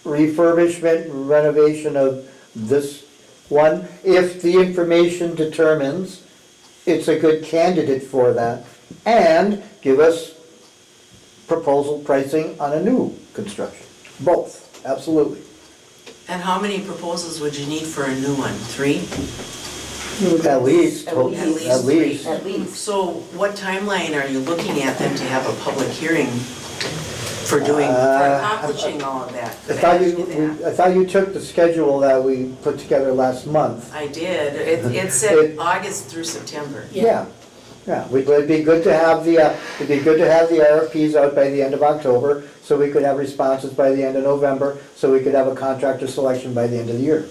S2: refurbishment, renovation of this one, if the information determines it's a good candidate for that, and give us proposal pricing on a new construction. Both, absolutely.
S3: And how many proposals would you need for a new one? 3?
S2: At least,
S5: At
S2: at least.
S5: At least.
S3: So what timeline are you looking at then to have a public hearing for doing, for accomplishing all of that?
S2: I thought you took the schedule that we put together last month.
S3: I did. It said August through September.
S2: Yeah, it'd be good to have the RFPs out by the end of October, so we could have responses by the end of November, so we could have a contractor selection by the end of the year.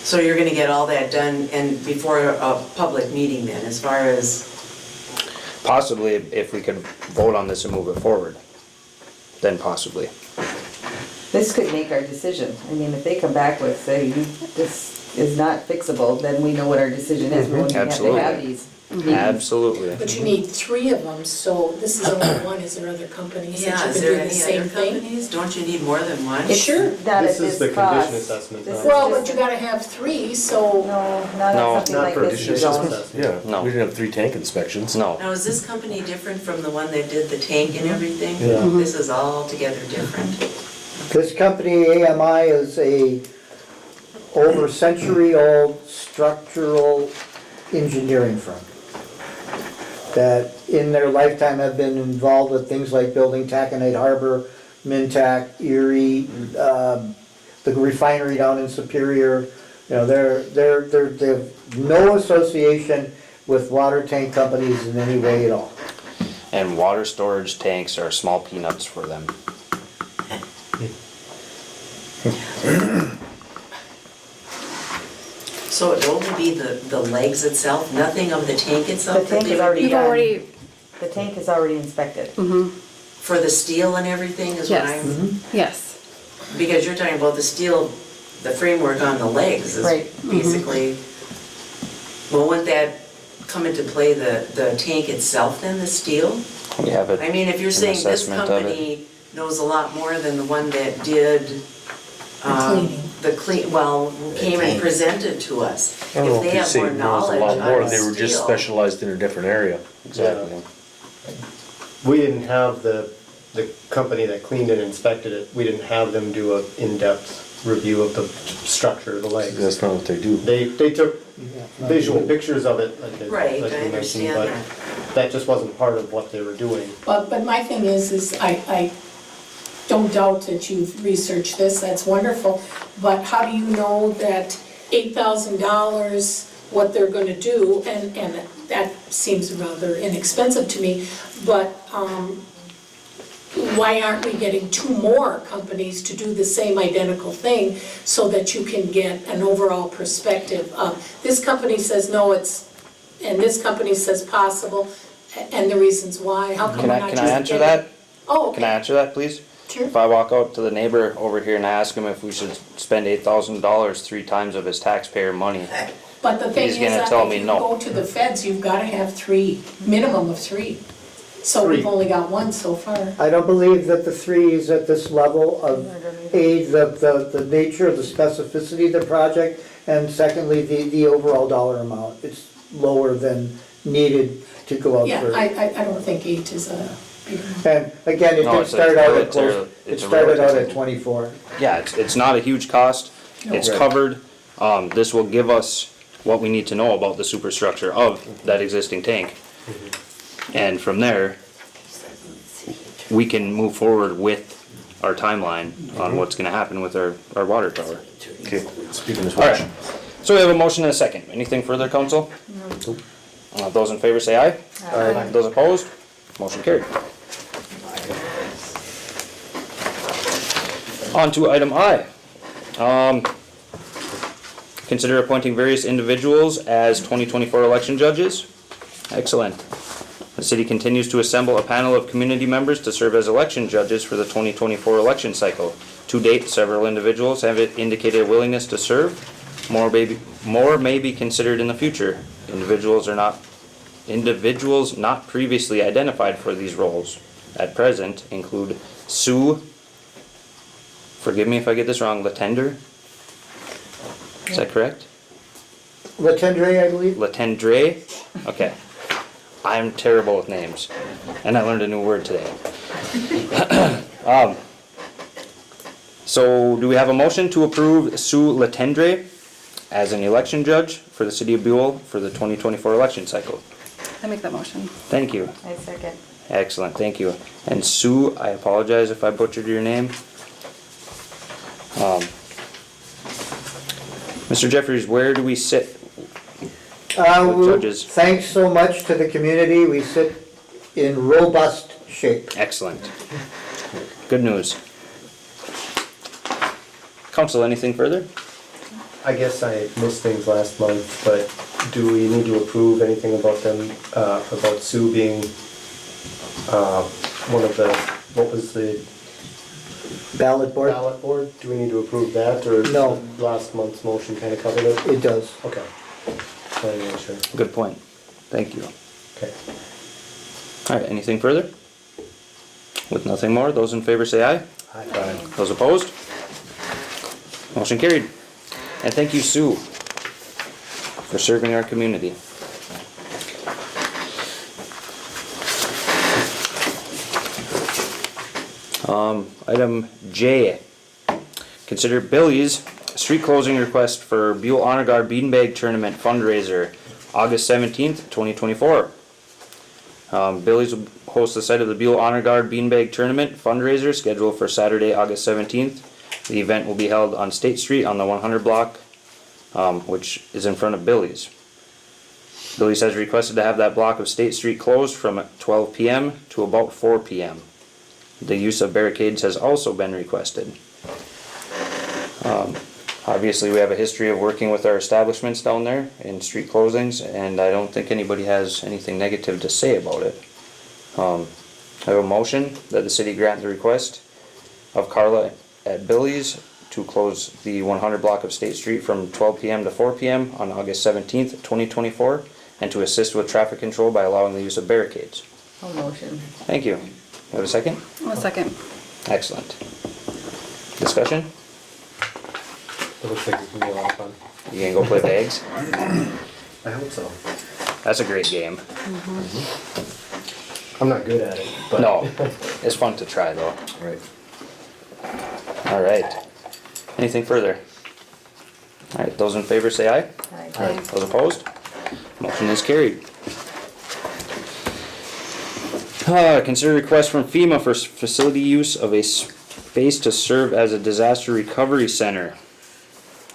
S3: So you're gonna get all that done and before a public meeting then, as far as,
S1: Possibly, if we could vote on this and move it forward, then possibly.
S5: This could make our decision. I mean, if they come back with, say, this is not fixable, then we know what our decision is. We won't even have to have
S1: Absolutely.
S5: these.
S1: Absolutely.
S6: But you need 3 of them, so this is only one. Is there other companies
S3: yeah,
S6: that you
S3: is
S6: can
S3: there
S6: do the
S3: any
S6: same
S3: other
S6: thing?
S3: companies? Don't you need more than one?
S5: It's
S6: Sure.
S5: not at
S4: This is
S5: this
S4: the
S5: cost.
S4: condition assessment,
S5: This
S4: not-
S5: is
S6: Well,
S5: just-
S6: but you gotta have 3, so,
S5: No, not
S1: No.
S5: on something
S4: Not
S5: like
S4: for
S5: this,
S4: additional
S5: you don't.
S4: assessment.
S10: Yeah,
S1: No.
S10: we didn't have 3 tank inspections.
S1: No.
S3: Now, is this company different from the one that did the tank and everything?
S4: Yeah.
S3: This is all together different.
S2: This company, AMI, is a over century-old structural engineering firm that in their lifetime have been involved with things like building Taconite Harbor, Mintac, Erie, the refinery down in Superior. You know, they have no association with water tank companies in any way at all.
S1: And water storage tanks are small peanuts for them.
S3: So it would only be the legs itself, nothing of the tank itself?
S5: The tank
S3: that
S5: is
S3: they would
S5: already
S3: be-
S7: You've already,
S5: The tank is already inspected.
S3: For the steel and everything is what
S7: yes,
S3: I'm,
S7: yes.
S3: because you're talking about the steel, the framework on the legs is
S5: Right.
S3: basically, well, wouldn't that come into play the tank itself then, the steel?
S1: We have it.
S3: I mean, if you're
S1: an
S3: saying this
S1: assessment of it.
S3: company knows a lot more than the one that did
S6: cleaning.
S3: the clean, well, who came and presented to us.
S10: I don't know
S3: If
S10: if
S3: they
S10: you
S3: have
S10: say
S3: more
S10: knows a
S3: knowledge
S10: lot more,
S3: on
S10: they were just
S3: steel.
S10: specialized in a different area.
S1: Exactly.
S4: We didn't have the company that cleaned and inspected it, we didn't have them do an in-depth review of the structure of the legs.
S10: That's not what they do.
S4: They took visual pictures of it, like
S3: Right,
S4: like
S3: I
S4: you mentioned,
S3: understand
S4: but that just wasn't part of what they were doing.
S6: but my thing is I don't doubt that you've researched this, that's wonderful, but how do you know that $8,000, what they're gonna do, and that seems rather inexpensive to me, but, why aren't we getting 2 more companies to do the same identical thing so that you can get an overall perspective of, this company says no, it's, and this company says possible, and the reasons why, how come
S1: Can
S6: we're
S1: I,
S6: not
S1: can
S6: just
S1: I answer
S6: getting-
S1: that?
S6: Oh,
S1: Can I
S6: okay,
S1: answer that, please?
S6: sure.
S1: If I walk out to the neighbor over here and I ask him if we should spend $8,000 3 times of his taxpayer money,
S6: But the thing
S1: He's
S6: is,
S1: gonna
S6: that
S1: tell
S6: if
S1: me
S6: you
S1: no.
S6: go to the feds, you've gotta have 3, minimum of 3. So we've
S4: 3.
S6: only got 1 so far.
S2: I don't believe that the 3 is at this level of aid, the nature, the specificity of the project, and secondly, the overall dollar amount. It's lower than needed to go out
S6: Yeah,
S2: for.
S6: I don't think 8 is a big amount.
S2: And again, it
S1: No,
S2: did
S1: it's a-
S2: start out at
S1: it's a-
S2: close, it
S1: it's a
S2: started out
S1: relative.
S2: at 24.
S1: yeah, it's not a huge cost. It's
S2: Right.
S1: covered. This will give us what we need to know about the superstructure of that existing tank. And from there, we can move forward with our timeline on what's gonna happen with our water tower.
S10: Okay, speaking as
S1: Alright,
S10: much.
S1: so we have a motion and a second. Anything further, council? Those in favor say aye. Aye. Those opposed? Motion carried. On to item I. Consider appointing various individuals as 2024 election judges. Excellent. The city continues to assemble a panel of community members to serve as election judges for the 2024 election cycle. To date, several individuals have indicated a willingness to serve. More may be considered in the future. Individuals not previously identified for these roles at present include Sue, forgive me if I get this wrong, Latender? Is that correct?
S2: Latendre, I believe?
S1: Latendre? Okay. I'm terrible with names, and I learned a new word today. So do we have a motion to approve Sue Latendre as an election judge for the city of Buhl for the 2024 election cycle?
S7: I make that motion.
S1: Thank you.
S5: I second.
S1: Excellent, thank you. And Sue, I apologize if I butchered your name. Mr. Jeffries, where do we sit? Judges.
S2: Thanks so much to the community. We sit in robust shape.
S1: Excellent. Good news. Council, anything further?
S4: I guess I missed things last month, but do we need to approve anything about them, about Sue being, one of the, what was the
S2: Ballot board?
S4: ballot board? Do we need to approve that, or
S2: No.
S4: last month's motion kinda covered it?
S2: It does.
S4: Okay. Wanted to make sure.
S1: Good point. Thank you.
S4: Okay.
S1: All right, anything further? With nothing more, those in favor say aye.
S4: Aye.
S1: Those opposed? Motion carried. And thank you, Sue, for serving our community. Item J, consider Billy's street closing request for Buhl Honor Guard Beanbag Tournament fundraiser, August 17th, 2024. Billy's will host the site of the Buhl Honor Guard Beanbag Tournament fundraiser scheduled for Saturday, August 17th. The event will be held on State Street on the 100 block, which is in front of Billy's. Billy's has requested to have that block of State Street closed from 12 p.m. to about 4 p.m. The use of barricades has also been requested. Obviously, we have a history of working with our establishments down there in street closings, and I don't think anybody has anything negative to say about it. I have a motion that the city grant the request of Carla at Billy's to close the 100 block of State Street from 12 p.m. to 4 p.m. on August 17th, 2024, and to assist with traffic control by allowing the use of barricades.
S5: I'll motion.
S1: Thank you. You have a second?
S7: I'll second.
S1: Excellent. Discussion?
S4: It looks like it's gonna be a lot of fun.
S1: You gonna go play bags?
S4: I hope so.
S1: That's a great game.
S4: I'm not good at it, but.
S1: No, it's fun to try though.
S4: Right.
S1: All right. Anything further? All right, those in favor say aye.
S5: Aye.
S1: Those opposed? Motion is carried. Consider request from FEMA for facility use of a space to serve as a disaster recovery center.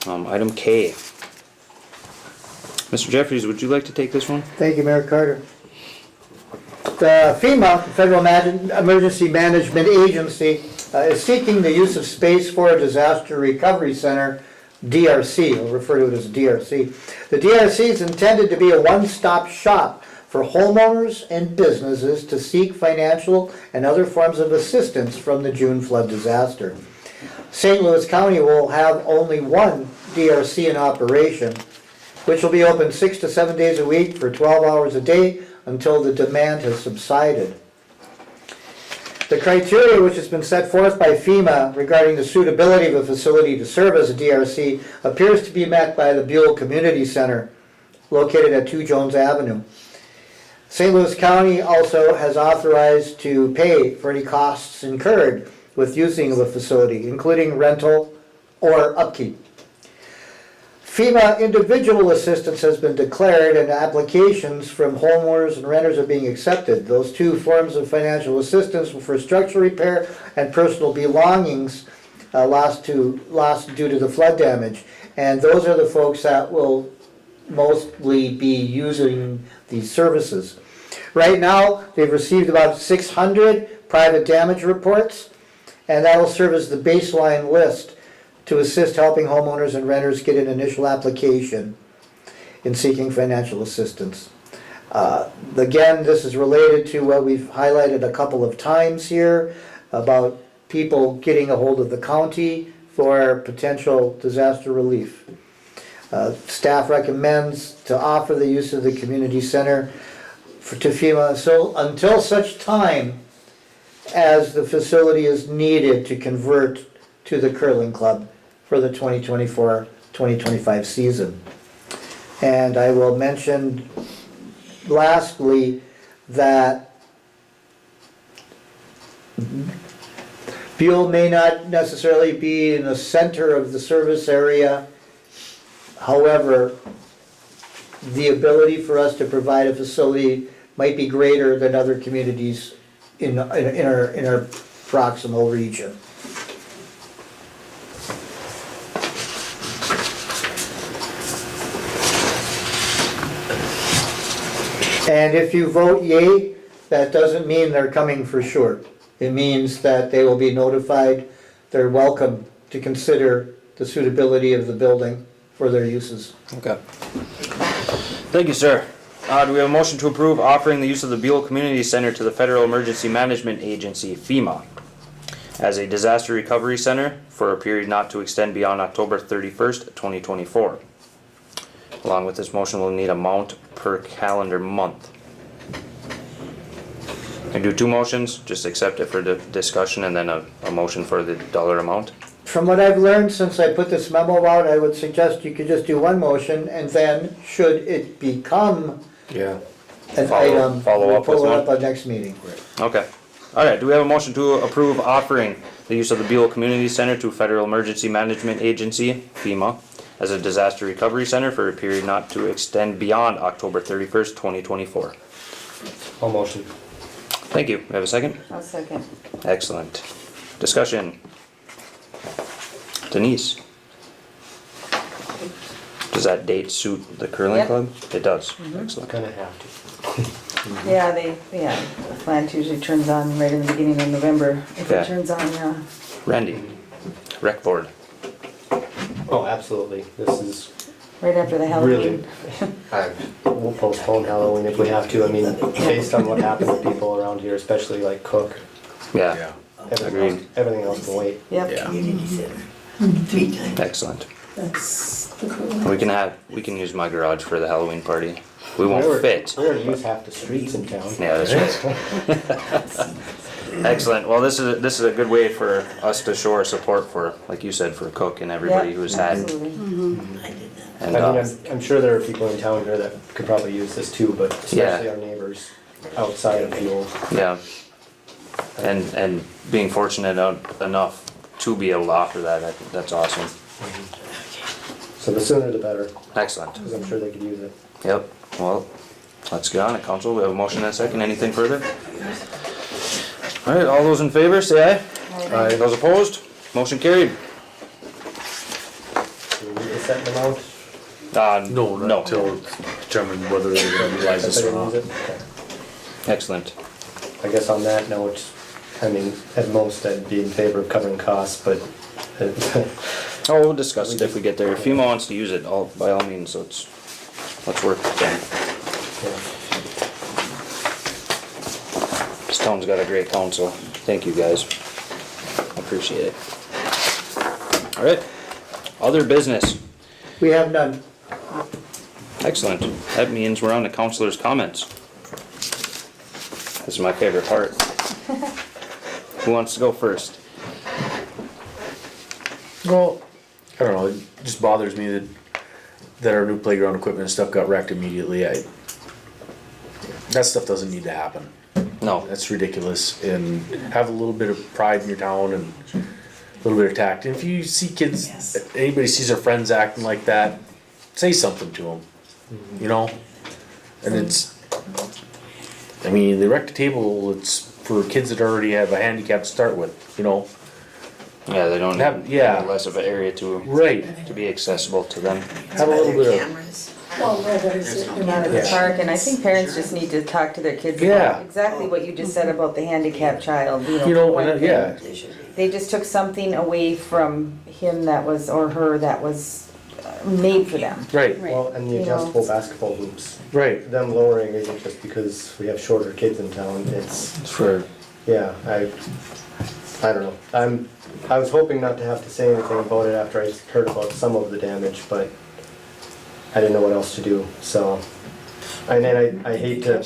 S1: Item K. Mr. Jeffries, would you like to take this one?
S2: Thank you, Mayor Carter. The FEMA, Federal Emergency Management Agency, is seeking the use of space for a disaster recovery center, DRC. We'll refer to it as DRC. The DRC is intended to be a one-stop shop for homeowners and businesses to seek financial and other forms of assistance from the June flood disaster. St. Louis County will have only one DRC in operation, which will be open 6 to 7 days a week for 12 hours a day until the demand has subsided. The criteria which has been set forth by FEMA regarding the suitability of a facility to serve as a DRC appears to be met by the Buhl Community Center, located at 2 Jones Avenue. St. Louis County also has authorized to pay for any costs incurred with using of a facility, including rental or upkeep. FEMA individual assistance has been declared and applications from homeowners and renters are being accepted. Those two forms of financial assistance were for structural repair and personal belongings lost due to the flood damage. And those are the folks that will mostly be using these services. Right now, they've received about 600 private damage reports, and that will serve as the baseline list to assist helping homeowners and renters get an initial application in seeking financial assistance. Again, this is related to what we've highlighted a couple of times here about people getting a hold of the county for potential disaster relief. Staff recommends to offer the use of the community center to FEMA until such time as the facility is needed to convert to the curling club for the 2024-2025 season. And I will mention lastly that Buhl may not necessarily be in the center of the service area. However, the ability for us to provide a facility might be greater than other communities in our proximal region. And if you vote yea, that doesn't mean they're coming for sure. It means that they will be notified, they're welcome to consider the suitability of the building for their uses.
S1: Okay. Thank you, sir. Do we have a motion to approve offering the use of the Buhl Community Center to the Federal Emergency Management Agency, FEMA, as a disaster recovery center for a period not to extend beyond October 31st, 2024? Along with this motion, we'll need amount per calendar month. I do two motions, just accept it for the discussion and then a motion for the dollar amount.
S2: From what I've learned since I put this memo out, I would suggest you could just do one motion, and then, should it become
S10: Yeah.
S2: an
S1: Follow
S2: item,
S1: up
S2: we'll
S1: with
S2: pull it
S1: one.
S2: up at next meeting.
S1: Okay. Alright, do we have a motion to approve offering the use of the Buhl Community Center to Federal Emergency Management Agency, FEMA, as a disaster recovery center for a period not to extend beyond October 31st, 2024?
S4: All motion.
S1: Thank you. We have a second?
S5: I'll second.
S1: Excellent. Discussion. Denise? Does that date suit the curling
S5: Yep.
S1: club? It does. Excellent.
S4: Kinda have to.
S5: Yeah, the plant usually turns on right in the beginning of November. If
S1: Okay.
S5: it turns on, yeah.
S1: Randy? Rec board.
S4: Oh, absolutely. This is
S5: Right after the
S4: really,
S5: Halloween.
S4: we'll postpone Halloween if we have to. I mean, based on what happened to people around here, especially like Cook,
S1: Yeah.
S4: everything else can wait.
S5: Yep.
S8: Community center, 3 times.
S1: Excellent.
S6: That's the cool.
S1: We can use my garage for the Halloween party. We
S4: We
S1: won't
S4: already-
S1: fit.
S4: We already use half the streets in town.
S1: Yeah, that's right. Excellent. Well, this is a good way for us to show our support for, like you said, for Cook and everybody
S5: Yep,
S1: who's had.
S5: absolutely.
S8: I did that.
S1: And
S4: I mean, I'm sure there are people in town here that could probably use this too, but especially
S1: Yeah.
S4: our neighbors outside of Buhl.
S1: yeah, and being fortunate enough to be able to offer that, that's awesome.
S4: So the sooner the better,
S1: Excellent.
S4: because I'm sure they could use it.
S1: Yep. Well, let's get on it, council. We have a motion and a second. Anything further? All right. All those in favor, say aye.
S4: Aye.
S1: Those opposed? Motion carried.
S4: Do we need to set them out?
S10: No,
S1: No.
S10: not until it's determined whether they're gonna utilize this or not.
S1: Excellent.
S4: I guess on that note, I mean, at most I'd be in favor of covering costs, but
S1: Oh, we'll discuss it if we get there. If FEMA wants to use it, by all means, let's work with them. This town's got a great council. Thank you, guys. I appreciate it. All right. Other business.
S2: We have none.
S1: Excellent. That means we're on to councilors' comments. This is my favorite part. Who wants to go first?
S10: Well, I don't know, it just bothers me that our new playground equipment and stuff got wrecked immediately. That stuff doesn't need to happen.
S1: No.
S10: That's ridiculous. And have a little bit of pride in your town and a little bit of tact. And if you see kids, anybody sees their friends acting like that, say something to them, you know? And I mean, they wrecked a table, it's for kids that already have a handicap to start with, you know?
S1: Yeah, they don't have
S10: Yeah.
S1: less of an area to be accessible to them.
S10: Have a little bit of,
S8: Cameras.
S6: Well, what is it?
S5: Come out of the park, and I think parents just need to talk to their kids
S10: Yeah.
S5: about exactly what you just said about the handicapped child,
S10: you know,
S5: one
S10: and,
S5: thing.
S10: yeah,
S8: They should be.
S5: they just took something away from him that was, or her, that was made for them.
S10: Right,
S4: Well, and the
S5: You know.
S4: adjustable basketball hoops,
S10: right.
S4: them lowering isn't just because we have shorter kids in town, it's,
S10: It's for,
S4: yeah, I don't know. I was hoping not to have to say anything about it after I heard about some of the damage, but I didn't know what else to do, so. And then I hate to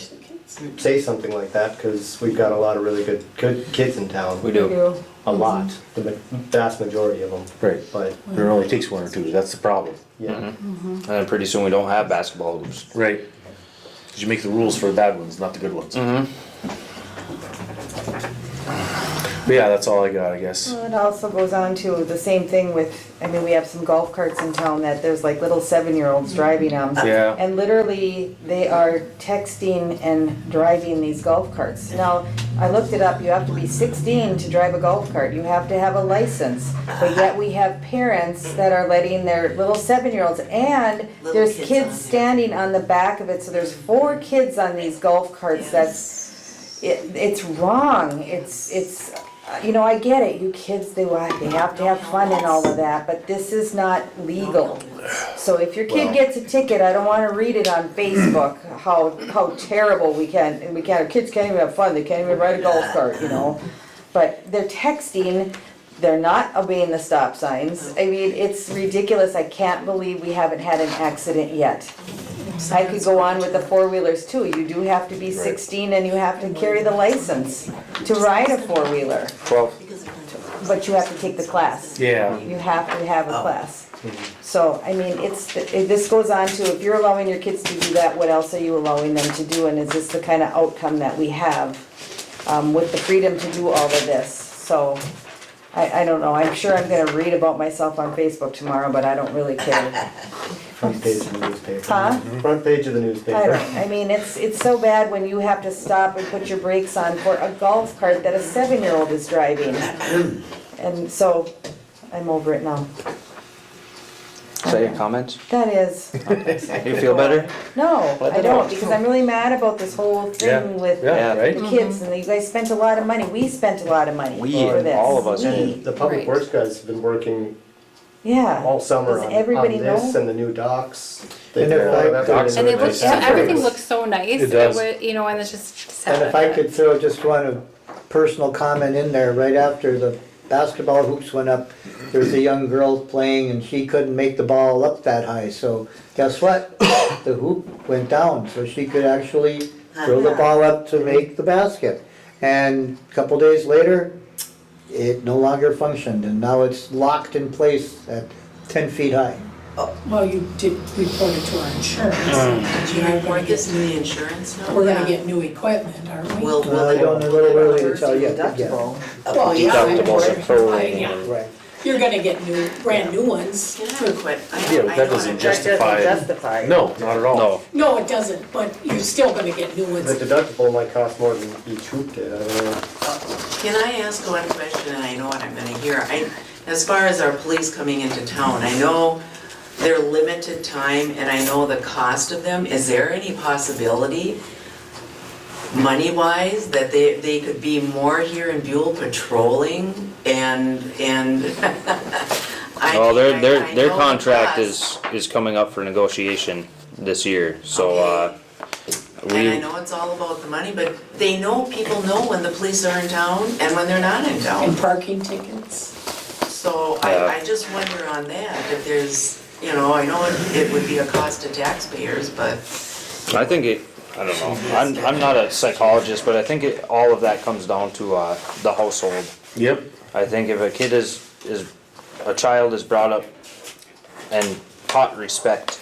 S4: say something like that, because we've got a lot of really good kids in town.
S1: We do.
S4: A lot, the vast majority of them,
S10: right.
S4: but,
S10: It only takes one or two, that's the problem.
S4: yeah.
S1: And then pretty soon we don't have basketball hoops.
S10: Right. Cause you make the rules for the bad ones, not the good ones. But yeah, that's all I got, I guess.
S5: Well, it also goes on to the same thing with, I mean, we have some golf carts in town that there's like little 7-year-olds driving them.
S10: Yeah.
S5: And literally, they are texting and driving these golf carts. Now, I looked it up, you have to be 16 to drive a golf cart, you have to have a license. But yet we have parents that are letting their little 7-year-olds, and
S8: Little
S5: there's
S8: kids
S5: kids
S8: on there.
S5: standing on the back of it, so there's 4 kids on these golf carts. It's wrong, it's, you know, I get it, you kids, they have to have fun and all of that, but this is not legal. So if your kid gets a ticket, I don't wanna read it on Facebook, how terrible our kids can't even have fun, they can't even ride a golf cart, you know? But they're texting, they're not obeying the stop signs, I mean, it's ridiculous, I can't believe we haven't had an accident yet. I could go on with the 4-wheelers too, you do have to be 16 and you have to carry the license to ride a 4-wheeler,
S1: Well,
S5: but you have to take the class.
S10: Yeah.
S5: You have to have a class. So, I mean, this goes on to, if you're allowing your kids to do that, what else are you allowing them to do? And is this the kind of outcome that we have with the freedom to do all of this? So, I don't know, I'm sure I'm gonna read about myself on Facebook tomorrow, but I don't really care.
S4: Front page of the newspaper.
S5: Huh?
S4: Front page of the newspaper.
S5: I mean, it's so bad when you have to stop and put your brakes on for a golf cart that a 7-year-old is driving. And so, I'm over it now.
S1: is that your comments?
S5: That is,
S1: You feel better?
S5: no,
S1: Let
S5: I
S1: me know.
S5: don't, because I'm really mad about this whole
S10: Yeah.
S5: thing with
S10: Yeah,
S5: the
S10: right?
S5: kids, and you guys spent a lot of money, we spent a lot of money
S1: We,
S5: for this.
S1: all of us.
S5: We,
S4: The public
S7: Right.
S4: works guys have been working
S5: yeah.
S4: all summer
S5: Does
S4: on
S5: everybody
S4: this
S5: know?
S4: and the new docks.
S2: And if I-
S4: That's
S7: And they
S4: really
S7: look,
S4: nice.
S7: everything looks so nice.
S10: It does.
S7: would, you know, and it's just sad.
S2: And if I could throw just one personal comment in there, right after the basketball hoops went up, there was a young girl playing and she couldn't make the ball up that high, so guess what? The hoop went down, so she could actually throw the ball up to make the basket. And a couple days later, it no longer functioned, and now it's locked in place at 10 feet high.
S6: Well, you did report it to our insurance.
S8: Did you report this to the insurance now?
S6: We're gonna get new equipment, aren't we?
S8: Will
S2: I
S8: they?
S2: don't know, a little early to tell yet, yeah.
S5: Deductible.
S6: Well, yeah,
S1: Deductibles are prorated.
S6: Yeah.
S2: Right.
S6: You're gonna get brand new ones.
S8: Can I quit?
S10: Yeah, but that doesn't justify.
S5: justify.
S10: No, not at all.
S1: No,
S6: No, it doesn't, but you're still gonna get new
S4: The
S6: ones.
S4: deductible might cost more than each hoop did, I don't know.
S8: Can I ask one question, and I know what I'm gonna hear? As far as our police coming into town, I know they're limited time, and I know the cost of them. Is there any possibility, money-wise, that they could be more here in Buhl patrolling and I
S1: well,
S8: mean, I
S1: their
S8: know the
S1: contract
S8: cost.
S1: is coming up for negotiation this year, so,
S8: And I know it's all about the money, but people know when the police are in town and when they're not in
S6: And
S8: town.
S6: parking tickets.
S8: So
S1: Yeah.
S8: I just wonder on that, if there's, I know it would be a cost to taxpayers, but
S1: I think I don't know, I'm not a psychologist, but I think all of that comes down to, the household.
S10: Yep.
S1: I think if a child is brought up and taught respect,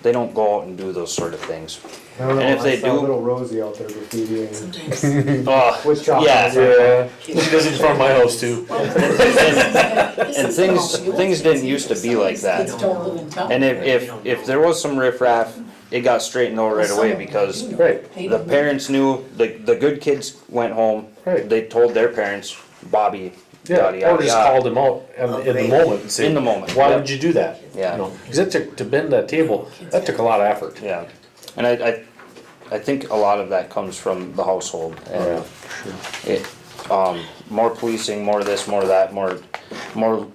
S1: they don't go out and do those sort of things.
S4: I don't know,
S1: And if they
S4: I saw
S1: do-
S4: little Rosie out there graffitiing
S8: sometimes.
S4: with chocolate.
S1: Yeah,
S10: She does it in front of my house too.
S1: and things didn't used to be like that.
S6: Kids don't live in town.
S1: And if there was some riffraff, it got straightened out right away because
S10: Right.
S1: the parents knew, the good kids went home,
S10: Right.
S1: they told their parents, Bobby,
S10: Yeah,
S1: yada,
S10: or
S1: yada,
S10: just
S1: yada.
S10: called him out in the moment and say.
S1: In the moment,
S10: Why
S1: yeah.
S10: would you do that?
S1: Yeah.
S10: You know, 'cause that took, to bend that table, that took a lot of effort.
S1: Yeah, and I think a lot of that comes from the household, and more policing, more this, more that, more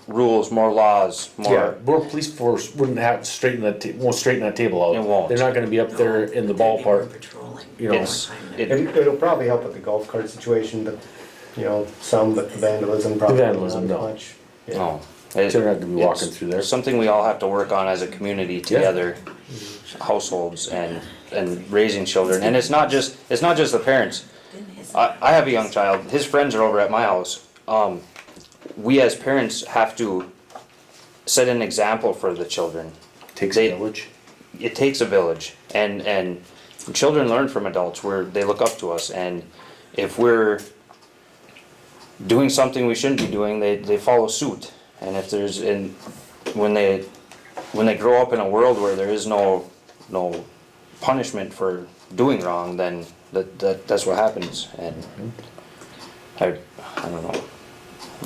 S1: rules, more laws,
S10: Yeah,
S1: more,
S10: more police force wouldn't have to won't straighten that table out.
S1: It won't.
S10: They're not gonna be up there in the ballpark,
S3: Patrolling.
S10: you know.
S1: it's, it,
S4: It'll probably help with the golf cart situation, but, you know, some, but the vandalism probably not
S10: Vandalism, no.
S4: much. Yeah.
S1: no.
S10: They're not gonna be walking
S1: It's
S10: through there.
S1: something we all have to work on as a community together, households and raising children, and it's not just the parents. I have a young child, his friends are over at my house. We as parents have to set an example for the children.
S10: Takes a village.
S1: It takes a village, and children learn from adults where they look up to us, and if we're doing something we shouldn't be doing, they follow suit. And if there's when they grow up in a world where there is no punishment for doing wrong, then that's what happens. And I don't know.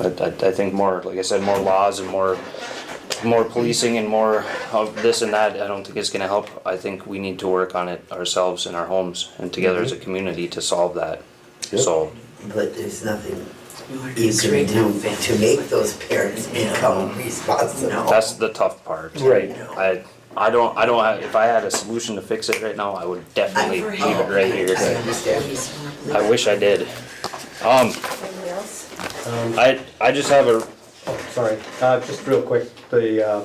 S1: I think more, like I said, more laws and more policing and more of this and that, I don't think it's gonna help. I think we need to work on it ourselves in our homes and together as a community to solve that.
S10: Yep.
S8: But there's nothing you can do to make those parents become responsible.
S1: That's the tough part.
S10: Right.
S1: I don't have, if I had a solution to fix it right now, I would definitely leave it right here.
S8: I understand.
S1: I wish I did.
S5: Anybody else?
S1: I just have a,
S4: Sorry, just real quick, the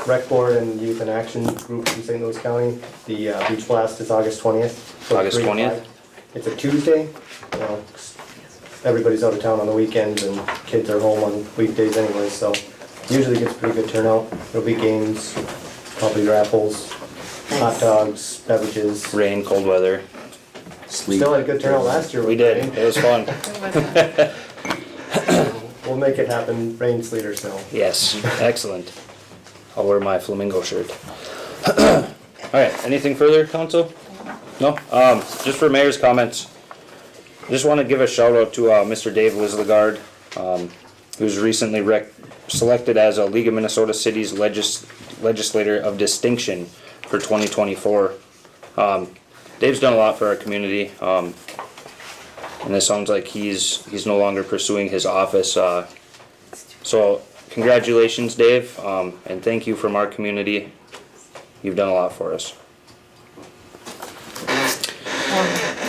S4: rec board and youth in action group in St. Louis County, the beach blast is August 20th. from
S1: August
S4: 3 to
S1: 20th?
S4: 5. It's a Tuesday, you know, 'cause everybody's out of town on the weekends and kids are home on weekdays anyway, so usually gets pretty good turnout. There'll be games, probably raffles, hot dogs, beverages.
S1: rain, cold weather.
S4: Still had a good turnout last year.
S1: We
S4: with
S1: did,
S4: rain.
S1: it was fun.
S4: We'll make it happen, rain, sleet or snow.
S1: Yes, excellent. I'll wear my flamingo shirt. Alright, anything further, council? No? Just for mayor's comments, I just wanna give a shout out to, Mr. Dave Lislegard, who's recently selected as a League of Minnesota Cities Legislator of Distinction for 2024. Dave's done a lot for our community, and it sounds like he's no longer pursuing his office, so congratulations, Dave, and thank you from our community. You've done a lot for us.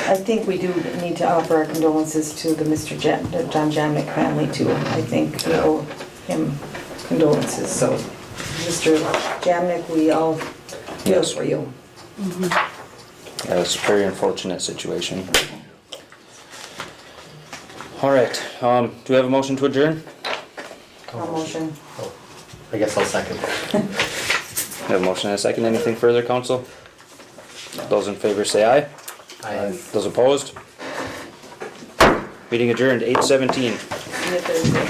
S5: I think we do need to offer our condolences to the John Jamnick family too. I think we owe him condolences, so Mr. Jamnick, we all feel
S1: Yes.
S5: for you.
S1: Yeah, it's a very unfortunate situation. Alright, do we have a motion to adjourn?
S5: I'll motion.
S4: I guess I'll second.
S1: We have a motion and a second. Anything further, council? Those in favor say aye.
S4: Aye.
S1: Those opposed? Meeting adjourned, 8:17.
S5: See you Thursday.